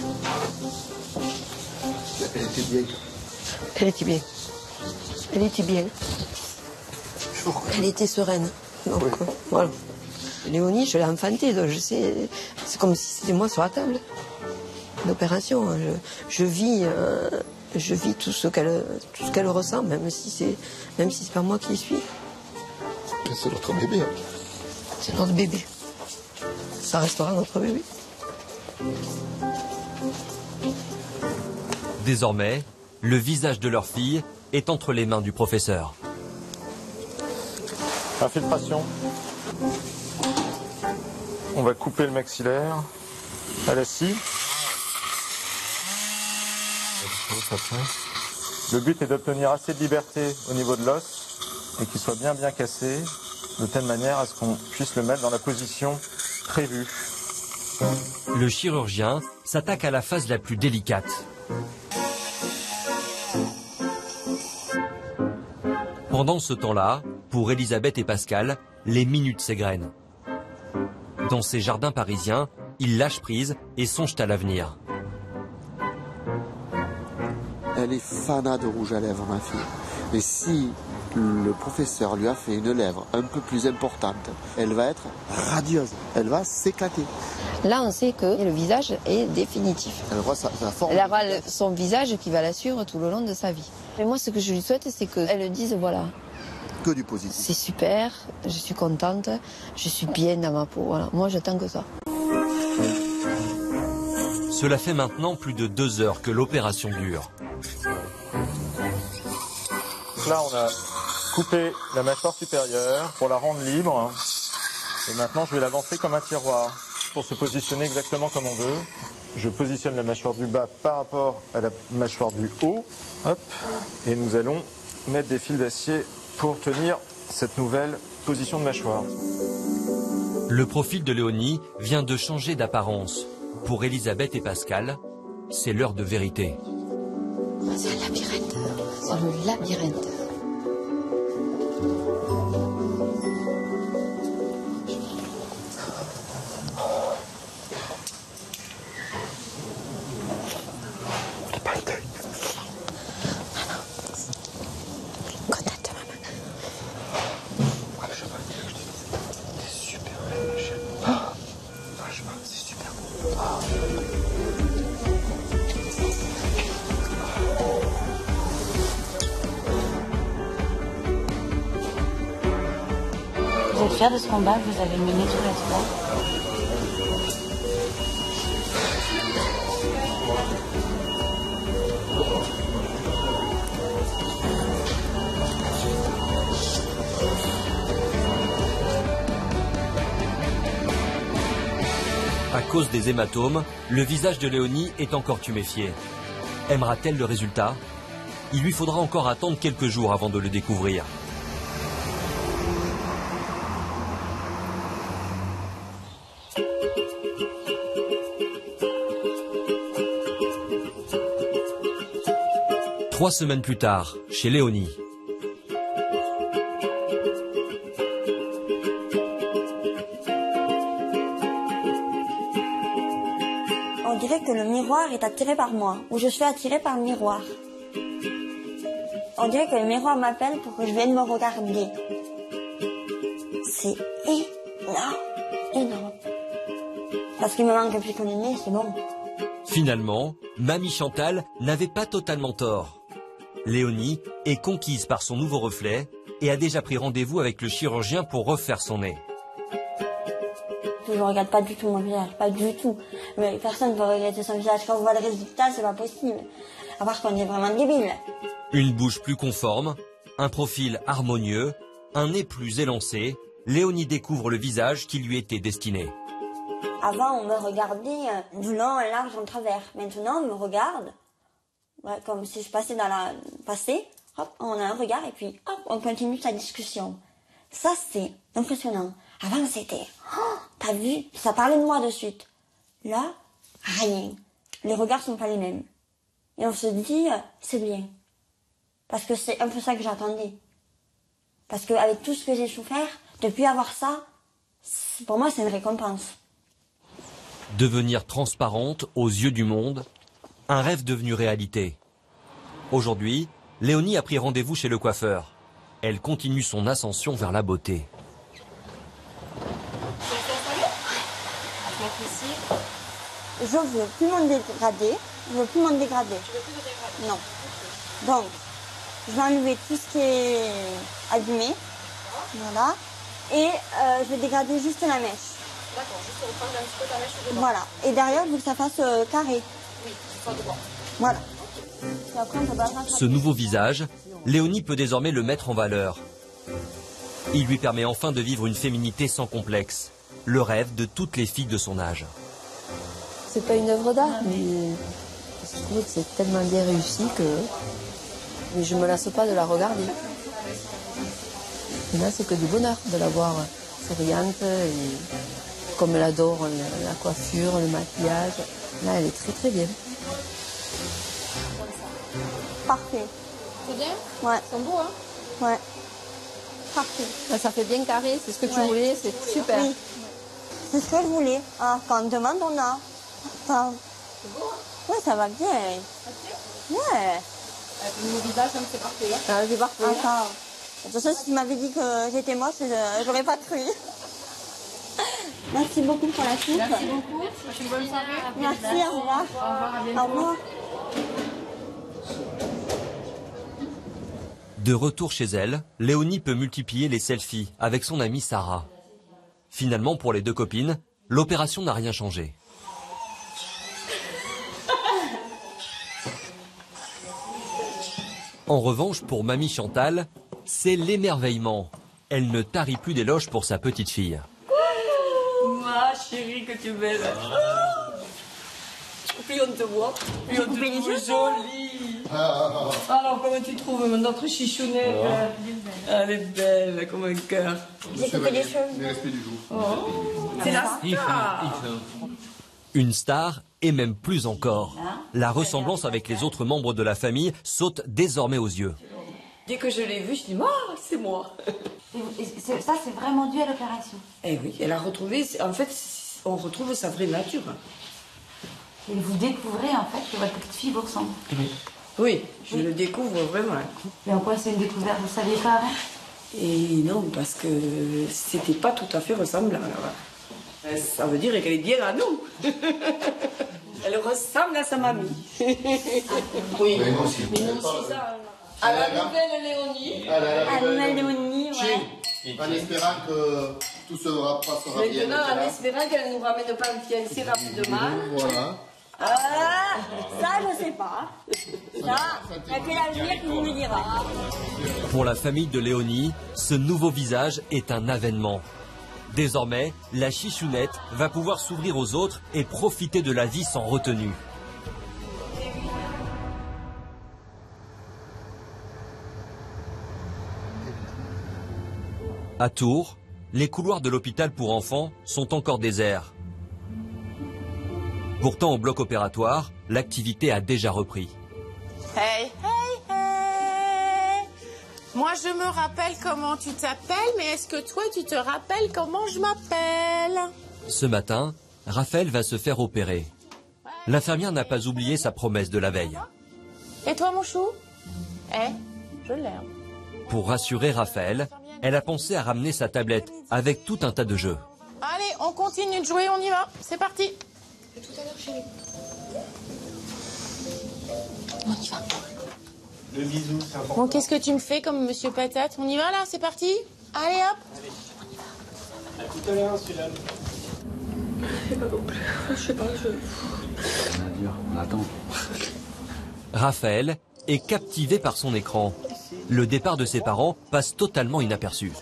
Speaker 12: Elle était bien.
Speaker 21: Elle était bien. Elle était bien. Elle était sereine. Donc, voilà. Léonie, je l'ai enfantée, donc je sais. C'est comme si c'était moi sur la table d'opération. Je vis tout ce qu'elle ressent, même si c'est pas moi qui y suis.
Speaker 12: C'est notre bébé.
Speaker 21: C'est notre bébé. Ça restera notre bébé.
Speaker 2: Désormais, le visage de leur fille est entre les mains du professeur.
Speaker 20: Infiltration. On va couper le maxillaire à la scie. Le but est d'obtenir assez de liberté au niveau de l'os et qu'il soit bien cassé de telle manière à ce qu'on puisse le mettre dans la position prévue.
Speaker 2: Le chirurgien s'attaque à la phase la plus délicate. Pendant ce temps-là, pour Elisabeth et Pascal, les minutes s'égrènent. Dans ces jardins parisiens, ils lâchent prise et songent à l'avenir.
Speaker 12: Elle est fanat de rouge à lèvres, ma fille. Et si le professeur lui a fait une lèvre un peu plus importante, elle va être radieuse. Elle va s'éclater.
Speaker 21: Là, on sait que le visage est définitif.
Speaker 12: Elle voit sa forme.
Speaker 21: Elle aura son visage qui va la suivre tout le long de sa vie. Et moi, ce que je lui souhaite, c'est qu'elle dise, voilà.
Speaker 12: Que du positif.
Speaker 21: C'est super, je suis contente, je suis bien dans ma peau. Voilà. Moi, j'attends que ça.
Speaker 2: Cela fait maintenant plus de 2 heures que l'opération dure.
Speaker 20: Là, on a coupé la mâchoire supérieure pour la rendre libre. Et maintenant, je vais l'avancer comme un tiroir pour se positionner exactement comme on veut. Je positionne la mâchoire du bas par rapport à la mâchoire du haut. Hop. Et nous allons mettre des fils d'acier pour tenir cette nouvelle position de mâchoire.
Speaker 2: Le profil de Léonie vient de changer d'apparence. Pour Elisabeth et Pascal, c'est l'heure de vérité.
Speaker 21: C'est un labyrinthe. C'est le labyrinthe.
Speaker 5: Vous êtes fiers de ce combat que vous avez mené tous les trois?
Speaker 2: cause des hématomes, le visage de Léonie est encore tuméfié. Aimera-t-elle le résultat? Il lui faudra encore attendre quelques jours avant de le découvrir. Trois semaines plus tard, chez Léonie.
Speaker 11: On dirait que le miroir est attiré par moi, ou je suis attirée par le miroir. On dirait que le miroir m'appelle pour que je vienne me regarder. C'est énorme. Parce qu'il me manque plus que le nez, c'est bon.
Speaker 2: Finalement, Mamie Chantal n'avait pas totalement tort. Léonie est conquise par son nouveau reflet et a déjà pris rendez-vous avec le chirurgien pour refaire son nez.
Speaker 11: Je ne regarde pas du tout mon visage, pas du tout. Mais personne ne peut regretter son visage. Quand on voit le résultat, c'est pas possible. À part qu'on est vraiment débile.
Speaker 2: Une bouche plus conforme, un profil harmonieux, un nez plus élancé, Léonie découvre le visage qui lui était destiné.
Speaker 11: Avant, on me regardait du long, large, en travers. Maintenant, on me regarde, comme si je passais dans la passée. Hop, on a un regard et puis hop, on continue sa discussion. Ça, c'est impressionnant. Avant, c'était, oh, t'as vu, ça parlait de moi de suite. Là, rien. Les regards sont pas les mêmes. Et on se dit, c'est bien. Parce que c'est un peu ça que j'attendais. Parce qu'avec tout ce que j'ai souffert, depuis avoir ça, pour moi, c'est une récompense.
Speaker 2: Devenir transparente aux yeux du monde, un rêve devenu réalité. Aujourd'hui, Léonie a pris rendez-vous chez le coiffeur. Elle continue son ascension vers la beauté.
Speaker 11: Je veux plus m'en dégrader. Je veux plus m'en dégrader.
Speaker 22: Tu veux plus te dégrader?
Speaker 11: Non. Donc, je vais enlever tout ce qui est abîmé. Voilà. Et je vais dégrader juste la mèche.
Speaker 22: D'accord, juste reprendre un petit peu ta mèche au devant.
Speaker 11: Voilà. Et derrière, je veux que ça fasse carré.
Speaker 22: Oui, soit devant.
Speaker 11: Voilà. Et après, on peut pas faire ça.
Speaker 2: Ce nouveau visage, Léonie peut désormais le mettre en valeur. Il lui permet enfin de vivre une féminité sans complexe, le rêve de toutes les filles de son âge.
Speaker 21: C'est pas une œuvre d'art, mais je trouve que c'est tellement bien réussi que je me lasse pas de la regarder. Et là, c'est que du bonheur de la voir souriante et comme elle adore la coiffure, le maquillage. Là, elle est très très bien.
Speaker 11: Parfait.
Speaker 22: C'est bien?
Speaker 11: Ouais.
Speaker 22: Ils sont beaux, hein?
Speaker 11: Ouais. Parfait.
Speaker 21: Là, ça fait bien carré, c'est ce que tu voulais, c'est super.
Speaker 11: Oui. C'est ce que je voulais. Ah, quand on demande, on a. Enfin, ouais, ça va bien. Ouais.
Speaker 22: Avec le nouveau visage, c'est parfait. Hein?
Speaker 21: Ah, c'est parfait.
Speaker 11: Attends. De toute façon, si tu m'avais dit que j'étais moche, j'aurais pas cru. Merci beaucoup pour la suite.
Speaker 22: Merci beaucoup. Une bonne soirée.
Speaker 11: Merci, au revoir.
Speaker 22: Au revoir, à bientôt.
Speaker 11: Au revoir.
Speaker 2: De retour chez elle, Léonie peut multiplier les selfies avec son amie Sarah. Finalement, pour les deux copines, l'opération n'a rien changé. En revanche, pour Mamie Chantal, c'est l'émerveillement. Elle ne tarit plus d'éloges pour sa petite fille.
Speaker 21: Ma chérie, que tu es belle. Plus on te voit, plus on te trouve jolie. Alors, comment tu trouves notre chichounette? Elle est belle comme un cœur.
Speaker 11: J'ai coupé les cheveux.
Speaker 21: C'est la star.
Speaker 2: Une star, et même plus encore. La ressemblance avec les autres membres de la famille saute désormais aux yeux.
Speaker 21: Dès que je l'ai vue, je dis, ah, c'est moi.
Speaker 5: Ça, c'est vraiment dû à l'opération.
Speaker 21: Eh oui, elle a retrouvé, en fait, on retrouve sa vraie nature.
Speaker 5: Et vous découvrez en fait que votre petite fille vous ressemble.
Speaker 21: Oui, je le découvre vraiment.
Speaker 5: Mais en quoi c'est une découverte? Vous ne saviez pas avant?
Speaker 21: Et non, parce que c'était pas tout à fait ressemblant. Ça veut dire qu'elle est bien à nous. Elle ressemble à sa mamie. Oui.
Speaker 12: Mais nous aussi.
Speaker 21: À la nouvelle Léonie.
Speaker 11: À la nouvelle Léonie, ouais.
Speaker 12: En espérant que tout se passera bien.
Speaker 21: Maintenant, en espérant qu'elle ne nous ramène pas un fiancé rapidement.
Speaker 12: Voilà.
Speaker 11: Ah, ça, je sais pas. Ça, et puis l'avenir qui nous le dira.
Speaker 2: Pour la famille de Léonie, ce nouveau visage est un avènement. Désormais, la chichounette va pouvoir s'ouvrir aux autres et profiter de la vie sans retenue. À Tours, les couloirs de l'hôpital pour enfants sont encore déserts. Pourtant, au bloc opératoire, l'activité a déjà repris.
Speaker 22: Hey, hey, hey! Moi, je me rappelle comment tu t'appelles, mais est-ce que toi, tu te rappelles comment je m'appelle?
Speaker 2: Ce matin, Raphaël va se faire opérer. L'infirmière n'a pas oublié sa promesse de la veille.
Speaker 22: Et toi, mon chou? Je l'ai.
Speaker 2: Pour rassurer Raphaël, elle a pensé à ramener sa tablette avec tout un tas de jeux.
Speaker 22: Allez, on continue de jouer, on y va. C'est parti.
Speaker 13: Tout à l'heure, chérie. On y va.
Speaker 14: Le bisou, c'est important.
Speaker 22: Bon, qu'est-ce que tu me fais comme monsieur Patate? On y va là, c'est parti? Allez hop.
Speaker 14: Allez. À tout à l'heure, celui-là.
Speaker 11: Je sais pas non plus. Je sais pas,
Speaker 9: On attend.
Speaker 2: Raphaël est captivé par son écran. Le départ de ses parents passe totalement inaperçu.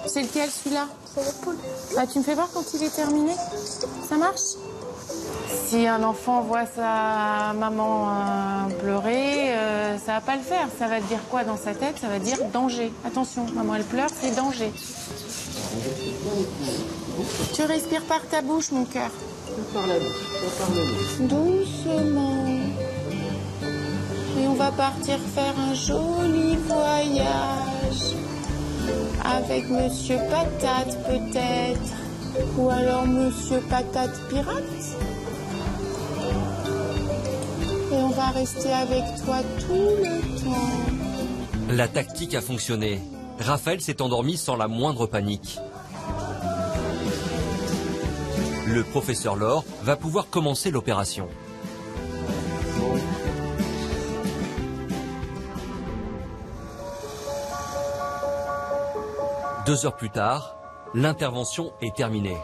Speaker 22: C'est lequel celui-là? C'est le poule. Ah, tu me fais voir quand il est terminé? Ça marche? Si un enfant voit sa maman pleurer, ça va pas le faire. Ça va dire quoi dans sa tête? Ça va dire danger. Attention, maman elle pleure, c'est danger. Tu respires par ta bouche, mon cœur.
Speaker 11: Par la bouche.
Speaker 22: Doucement. Et on va partir faire un joli voyage. Avec Monsieur Patate, peut-être. Ou alors Monsieur Patate Pirate. Et on va rester avec toi tout le temps.
Speaker 2: La tactique a fonctionné. Raphaël s'est endormi sans la moindre panique. Le professeur Laure va pouvoir commencer l'opération. Deux heures plus tard, l'intervention est terminée.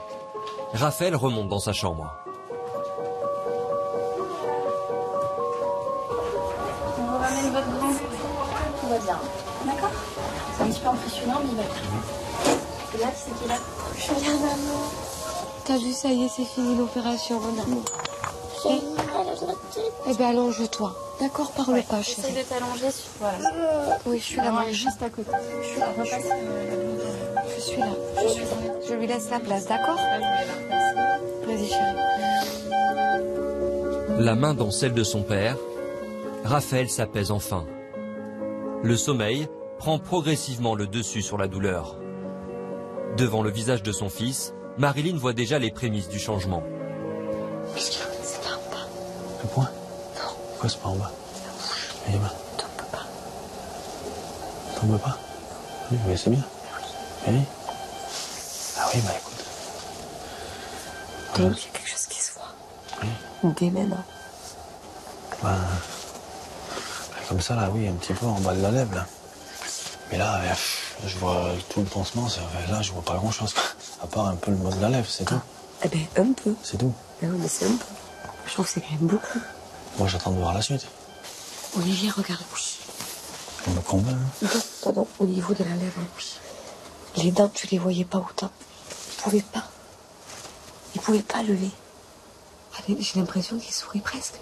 Speaker 2: Raphaël remonte dans sa chambre.
Speaker 11: On ramène votre grand. Tout va bien. D'accord? C'est un petit peu impressionnant, mais il va bien. Et là, c'est qui là?
Speaker 13: Je viens, maman. T'as vu, ça y est, c'est fini l'opération, maman. Eh bien, allonge-toi. D'accord, parle pas, chérie.
Speaker 11: Essaye de t'allonger. Voilà.
Speaker 13: Oui, je suis là, maman.
Speaker 11: Juste à côté. Je suis là. Repasse.
Speaker 13: Je suis là. Je lui laisse la place, d'accord? Vas-y, chérie.
Speaker 2: La main dans celle de son père, Raphaël s'apaise enfin. Le sommeil prend progressivement le dessus sur la douleur. Devant le visage de son fils, Marilyn voit déjà les prémices du changement.
Speaker 9: Qu'est-ce qu'il y a?
Speaker 13: C'est pas en bas.
Speaker 9: Le poing?
Speaker 13: Non.
Speaker 9: Pourquoi c'est pas en bas?
Speaker 13: La bouche.
Speaker 9: Et les mains?
Speaker 13: T'en peux pas.
Speaker 9: T'en veux pas? Oui, mais c'est bien. Oui. Ah oui, bah écoute.
Speaker 13: Il y a quelque chose qui se voit.
Speaker 9: Oui.
Speaker 13: Dès maintenant.
Speaker 9: Bah, comme ça, là, oui, un petit peu en bas de la lèvre, là. Mais là, je vois tout le pansement, là, je vois pas grand-chose. À part un peu le bas de la lèvre, c'est tout.
Speaker 13: Eh ben, un peu.
Speaker 9: C'est tout.
Speaker 13: Mais oui, mais c'est un peu. Je trouve que c'est quand même beaucoup.
Speaker 9: Moi, j'attends de voir la suite.
Speaker 13: Olivier, regarde, oui.
Speaker 9: On me convainc, hein.
Speaker 13: Non, au niveau de la lèvre, oui. Les dents, tu les voyais pas autant. Il pouvait pas. Il pouvait pas lever. Allez, j'ai l'impression qu'il sourit presque.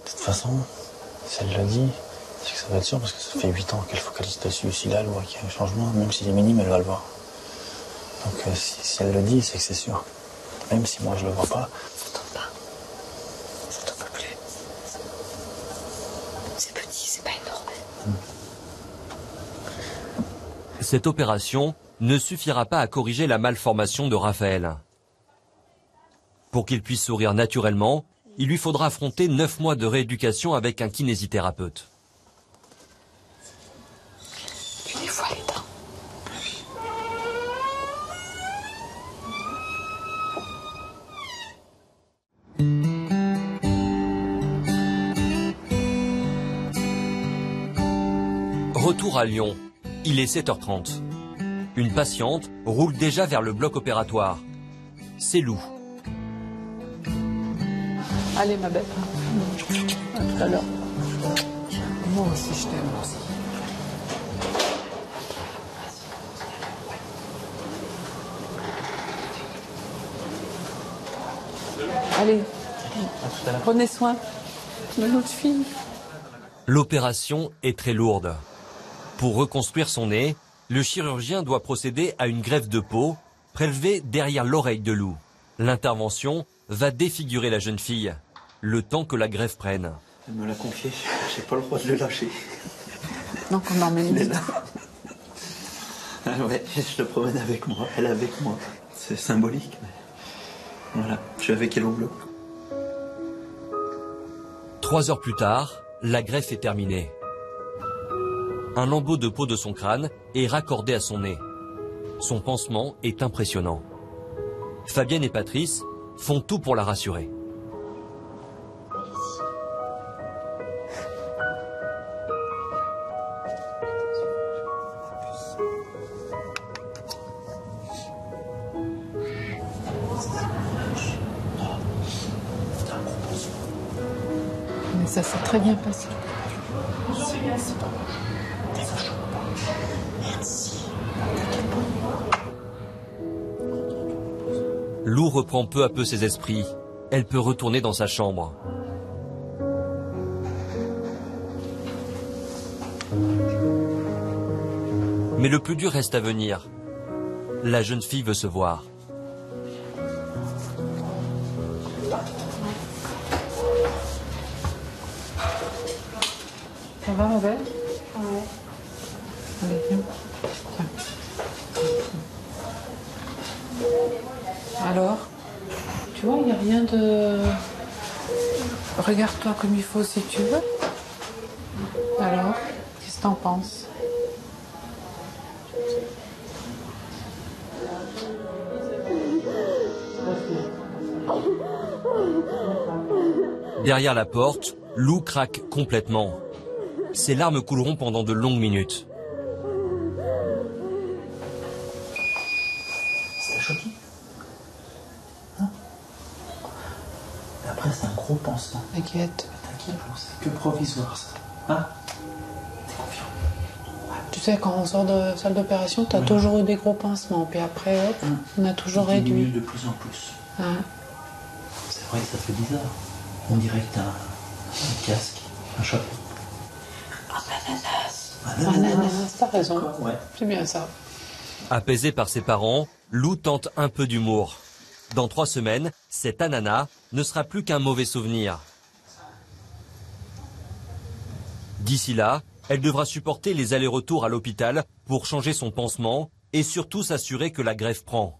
Speaker 9: De toute façon, si elle l'a dit, c'est que ça va être sûr, parce que ça fait 8 ans qu'elle focalise dessus. Si là, elle voit qu'il y a un changement, même s'il est minime, elle va le voir. Donc si elle le dit, c'est que c'est sûr. Même si moi je le vois pas.
Speaker 13: Ça tombe pas. Ça tombe plus. C'est petit, c'est pas énorme.
Speaker 2: Cette opération ne suffira pas à corriger la malformation de Raphaël. Pour qu'il puisse sourire naturellement, il lui faudra affronter 9 mois de rééducation avec un kinésithérapeute.
Speaker 13: Tu les vois les dents.
Speaker 2: Retour à Lyon. Il est 7h30. Une patiente roule déjà vers le bloc opératoire. C'est Lou.
Speaker 16: Allez, ma belle. À tout à l'heure. Moi aussi, je t'aime. Allez, prenez soin de notre fille.
Speaker 2: L'opération est très lourde. Pour reconstruire son nez, le chirurgien doit procéder à une greffe de peau prélevée derrière l'oreille de Lou. L'intervention va défigurer la jeune fille, le temps que la greffe prenne.
Speaker 15: Elle me l'a confié, j'ai pas le droit de le lâcher.
Speaker 16: Donc on emmène
Speaker 15: Il est là. Ah ouais, je le promène avec moi, elle est avec moi. C'est symbolique, mais voilà, je suis avec Hello Bleu.
Speaker 2: 3 heures plus tard, la greffe est terminée. Un lambeau de peau de son crâne est raccordé à son nez. Son pansement est impressionnant. Fabienne et Patrice font tout pour la rassurer.
Speaker 16: Mais ça s'est très bien passé.
Speaker 2: Lou reprend peu à peu ses esprits. Elle peut retourner dans sa chambre. Mais le plus dur reste à venir. La jeune fille veut se voir.
Speaker 16: Ça va, ma belle?
Speaker 10: Ouais.
Speaker 16: Allez, viens. Alors, tu vois, il n'y a rien de... Regarde-toi comme il faut si tu veux. Alors, qu'est-ce que t'en penses?
Speaker 2: Derrière la porte, Lou craque complètement. Ses larmes couleront pendant de longues minutes.
Speaker 15: C'est choqué. Hein? Et après, c'est un gros pansement.
Speaker 16: T'inquiète.
Speaker 15: T'inquiète, c'est que provisoire, ça. Hein?
Speaker 16: Tu sais, quand on sort de salle d'opération, t'as toujours eu des gros pinsements. Puis après, hop, on a toujours réduit.
Speaker 15: De plus en plus.
Speaker 16: Hein?
Speaker 15: C'est vrai que ça fait bizarre. On dirait que t'as un casque, un chapeau.
Speaker 16: Ananas, t'as raison.
Speaker 15: Ouais.
Speaker 16: C'est bien ça.
Speaker 2: Apaisée par ses parents, Lou tente un peu d'humour. Dans 3 semaines, cet ananas ne sera plus qu'un mauvais souvenir. D'ici là, elle devra supporter les allers-retours à l'hôpital pour changer son pansement et surtout s'assurer que la greffe prend.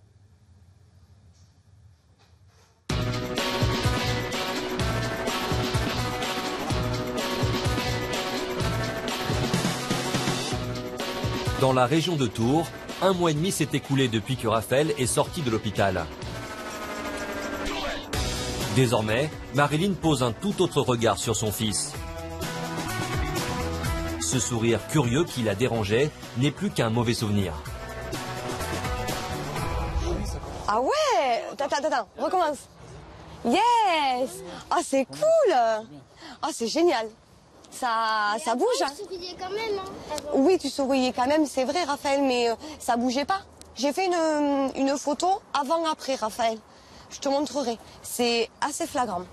Speaker 2: Dans la région de Tours, 1 mois et demi s'est écoulé depuis que Raphaël est sorti de l'hôpital. Désormais, Marilyn pose un tout autre regard sur son fils. Ce sourire curieux qui la dérangeait n'est plus qu'un mauvais souvenir.
Speaker 13: Ah ouais! Attends, recommence. Yes! Ah, c'est cool! Ah, c'est génial. Ça bouge.
Speaker 7: Hein. Tu souriais quand même, hein,
Speaker 13: oui, tu souriais quand même, c'est vrai, Raphaël, mais ça bougeait pas. J'ai fait une photo avant-après, Raphaël. Je te montrerai. C'est assez flagrant.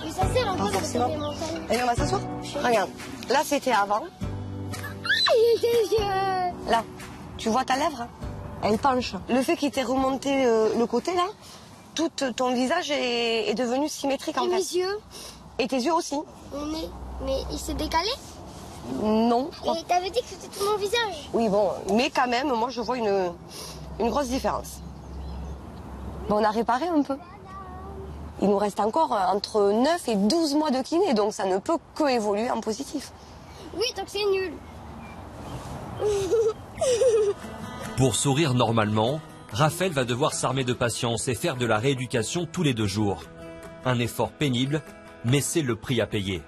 Speaker 7: Mais ça sert encore de faire des montagnes.
Speaker 13: Allez, on va s'asseoir. Regarde, là c'était avant. Là, tu vois ta lèvre? Elle penche. Le fait qu'il t'ait remonté le côté là, tout ton visage est devenu symétrique en fait.
Speaker 7: Et mes yeux?
Speaker 13: Et tes yeux aussi.
Speaker 7: Mais il s'est décalé?
Speaker 13: Non, je crois.
Speaker 7: Et t'avais dit que c'était tout mon visage?
Speaker 13: Oui, bon, mais quand même, moi je vois une grosse différence. Bon, on a réparé un peu. Il nous reste encore entre 9 et 12 mois de kiné, donc ça ne peut que évoluer en positif.
Speaker 7: Oui, donc c'est nul.
Speaker 2: Pour sourire normalement, Raphaël va devoir s'armer de patience et faire de la rééducation tous les 2 jours. Un effort pénible, mais c'est le prix à payer.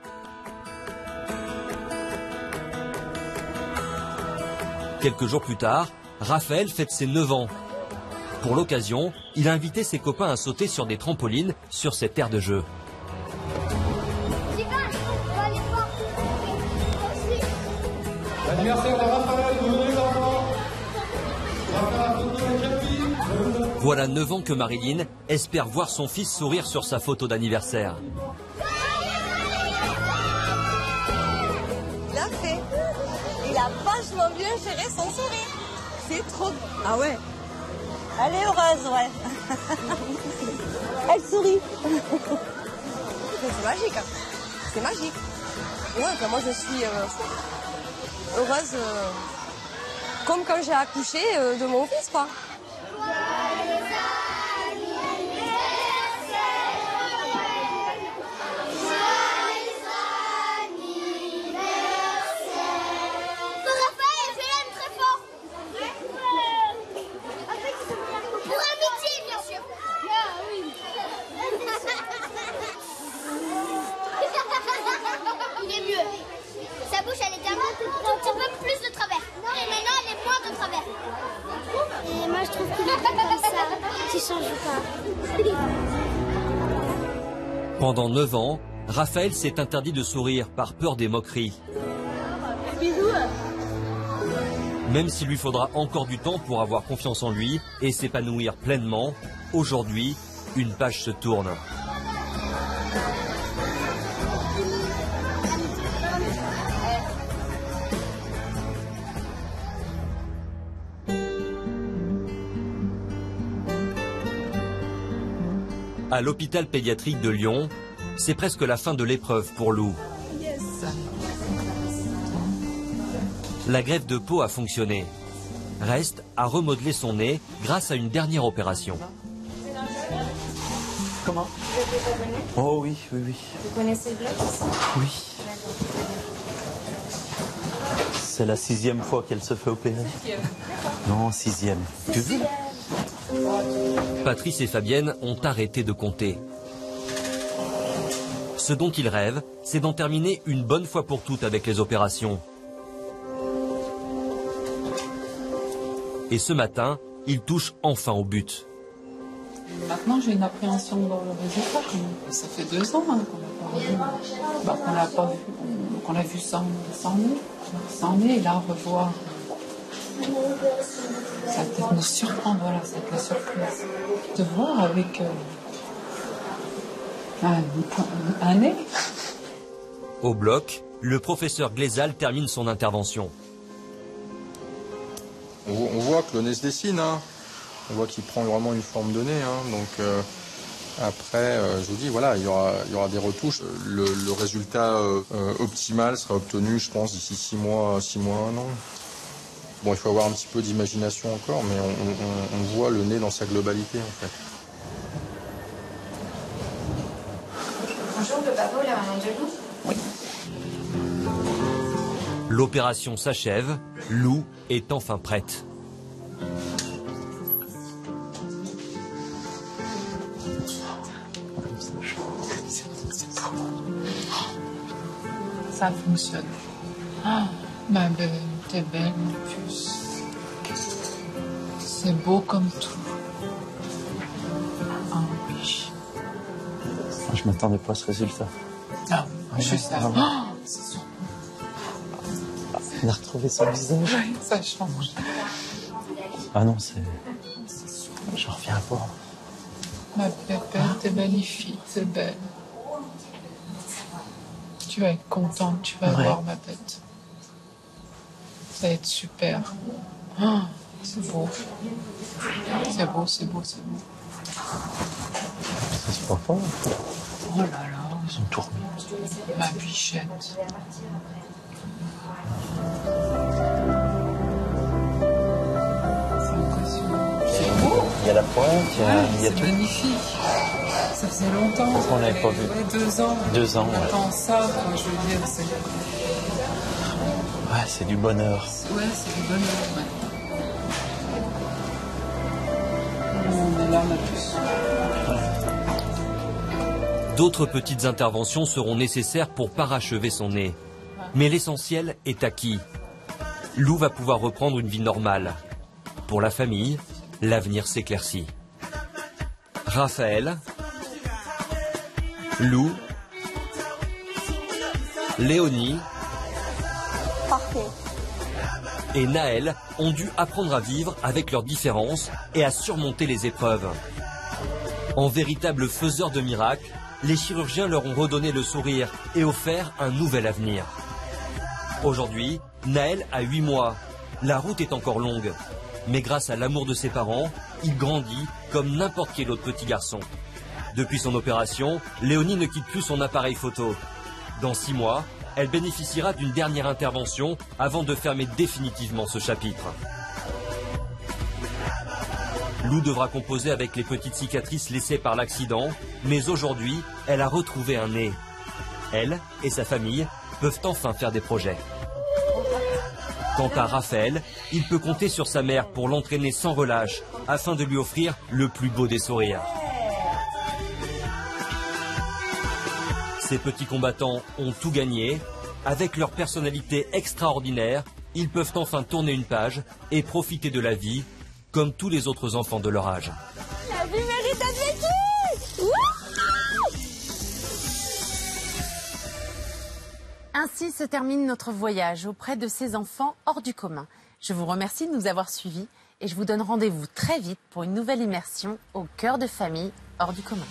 Speaker 2: Quelques jours plus tard, Raphaël fête ses 9 ans. Pour l'occasion, il a invité ses copains à sauter sur des trampolines sur cette aire de jeu.
Speaker 8: L'anniversaire de Raphaël, vous venez les enfants. On va faire la photo avec la fille.
Speaker 2: Voilà 9 ans que Marilyn espère voir son fils sourire sur sa photo d'anniversaire.
Speaker 8: Il a fait. Il a vachement bien géré son sourire. C'est trop... Ah ouais. Elle est heureuse, ouais. Elle sourit. C'est magique. C'est magique. Ouais, enfin, moi je suis heureuse comme quand j'ai accouché de mon fils, quoi.
Speaker 7: Il est mieux. Sa bouche, elle était un petit peu plus de travers. Et maintenant, elle est moins de travers. Et moi, je trouve qu'il est bien comme ça. Tu changes pas.
Speaker 2: Pendant 9 ans, Raphaël s'est interdit de sourire par peur des moqueries.
Speaker 8: Bisous.
Speaker 2: Même s'il lui faudra encore du temps pour avoir confiance en lui et s'épanouir pleinement, aujourd'hui, une page se tourne. À l'hôpital pédiatrique de Lyon, c'est presque la fin de l'épreuve pour Lou.
Speaker 16: Yes.
Speaker 2: La greffe de peau a fonctionné. Reste à remodeler son nez grâce à une dernière opération.
Speaker 9: Comment? Oh oui, oui, oui.
Speaker 10: Vous connaissez le blog?
Speaker 9: Oui. C'est la 6e fois qu'elle se fait opérer. Non, 6e. Tu veux?
Speaker 2: Patrice et Fabienne ont arrêté de compter. Ce dont ils rêvent, c'est d'en terminer une bonne fois pour toutes avec les opérations. Et ce matin, ils touchent enfin au but.
Speaker 16: Maintenant, j'ai une appréhension dans le résultat. Ça fait 2 ans hein, qu'on l'a pas vu. Qu'on l'a vu sans nez, et là, revoir. Ça va peut-être nous surprendre, voilà, ça va être la surprise. De voir avec un nez.
Speaker 2: Au bloc, le professeur Glézal termine son intervention.
Speaker 3: On voit que le nez se dessine, hein. On voit qu'il prend vraiment une forme de nez. Hein. Donc après, je vous dis, voilà, il y aura des retouches. Le résultat optimal sera obtenu, je pense, d'ici 6 mois, 1 an. Bon, il faut avoir un petit peu d'imagination encore, mais on voit le nez dans sa globalité, en fait.
Speaker 10: Bonjour, le papa ou la maman de Lou?
Speaker 16: Oui.
Speaker 2: L'opération s'achève, Lou est enfin prête.
Speaker 16: Ça fonctionne. Oh, ma belle, t'es belle, mon puce. C'est beau comme tout. Ah oui.
Speaker 9: Je m'attendais pas à ce résultat.
Speaker 16: Ah, juste avant. Oh, c'est sûr.
Speaker 9: On a retrouvé son visage.
Speaker 16: Oui, ça change.
Speaker 9: Ah non, c'est... J'en reviens pas.
Speaker 16: Ma pépère, t'es magnifique, t'es belle. Tu vas être contente, tu vas voir ma bête. Ça va être super. Oh, c'est beau. C'est beau, c'est beau, c'est beau.
Speaker 9: Ça se voit pas.
Speaker 16: Oh là là.
Speaker 9: Ils sont tournés.
Speaker 16: Ma bichette.
Speaker 9: Il y a la pointe, il y a tout.
Speaker 16: C'est magnifique. Ça faisait longtemps.
Speaker 9: On l'avait pas vu.
Speaker 16: 2 ans.
Speaker 9: 2 ans, ouais.
Speaker 16: Attends, ça, quoi, je veux dire, c'est...
Speaker 9: Ouais, c'est du bonheur.
Speaker 16: Ouais, c'est du bonheur, ouais. On est là, on a plus.
Speaker 2: D'autres petites interventions seront nécessaires pour parachever son nez. Mais l'essentiel est acquis. Lou va pouvoir reprendre une vie normale. Pour la famille, l'avenir s'éclaircit. Raphaël, Lou, Léonie,
Speaker 8: Parfait.
Speaker 2: et Naël ont dû apprendre à vivre avec leurs différences et à surmonter les épreuves. En véritables faiseurs de miracles, les chirurgiens leur ont redonné le sourire et offert un nouvel avenir. Aujourd'hui, Naël a 8 mois. La route est encore longue. Mais grâce à l'amour de ses parents, il grandit comme n'importe quel autre petit garçon. Depuis son opération, Léonie ne quitte plus son appareil photo. Dans 6 mois, elle bénéficiera d'une dernière intervention avant de fermer définitivement ce chapitre. Lou devra composer avec les petites cicatrices laissées par l'accident, mais aujourd'hui, elle a retrouvé un nez. Elle et sa famille peuvent enfin faire des projets. Quant à Raphaël, il peut compter sur sa mère pour l'entraîner sans relâche, afin de lui offrir le plus beau des sourires. Ces petits combattants ont tout gagné. Avec leur personnalité extraordinaire, ils peuvent enfin tourner une page et profiter de la vie, comme tous les autres enfants de leur âge.
Speaker 18: La vie mérite d'être vécue!
Speaker 19: Ainsi se termine notre voyage auprès de ces enfants hors du commun. Je vous remercie de nous avoir suivis et je vous donne rendez-vous très vite pour une nouvelle immersion au cœur de famille hors du commun.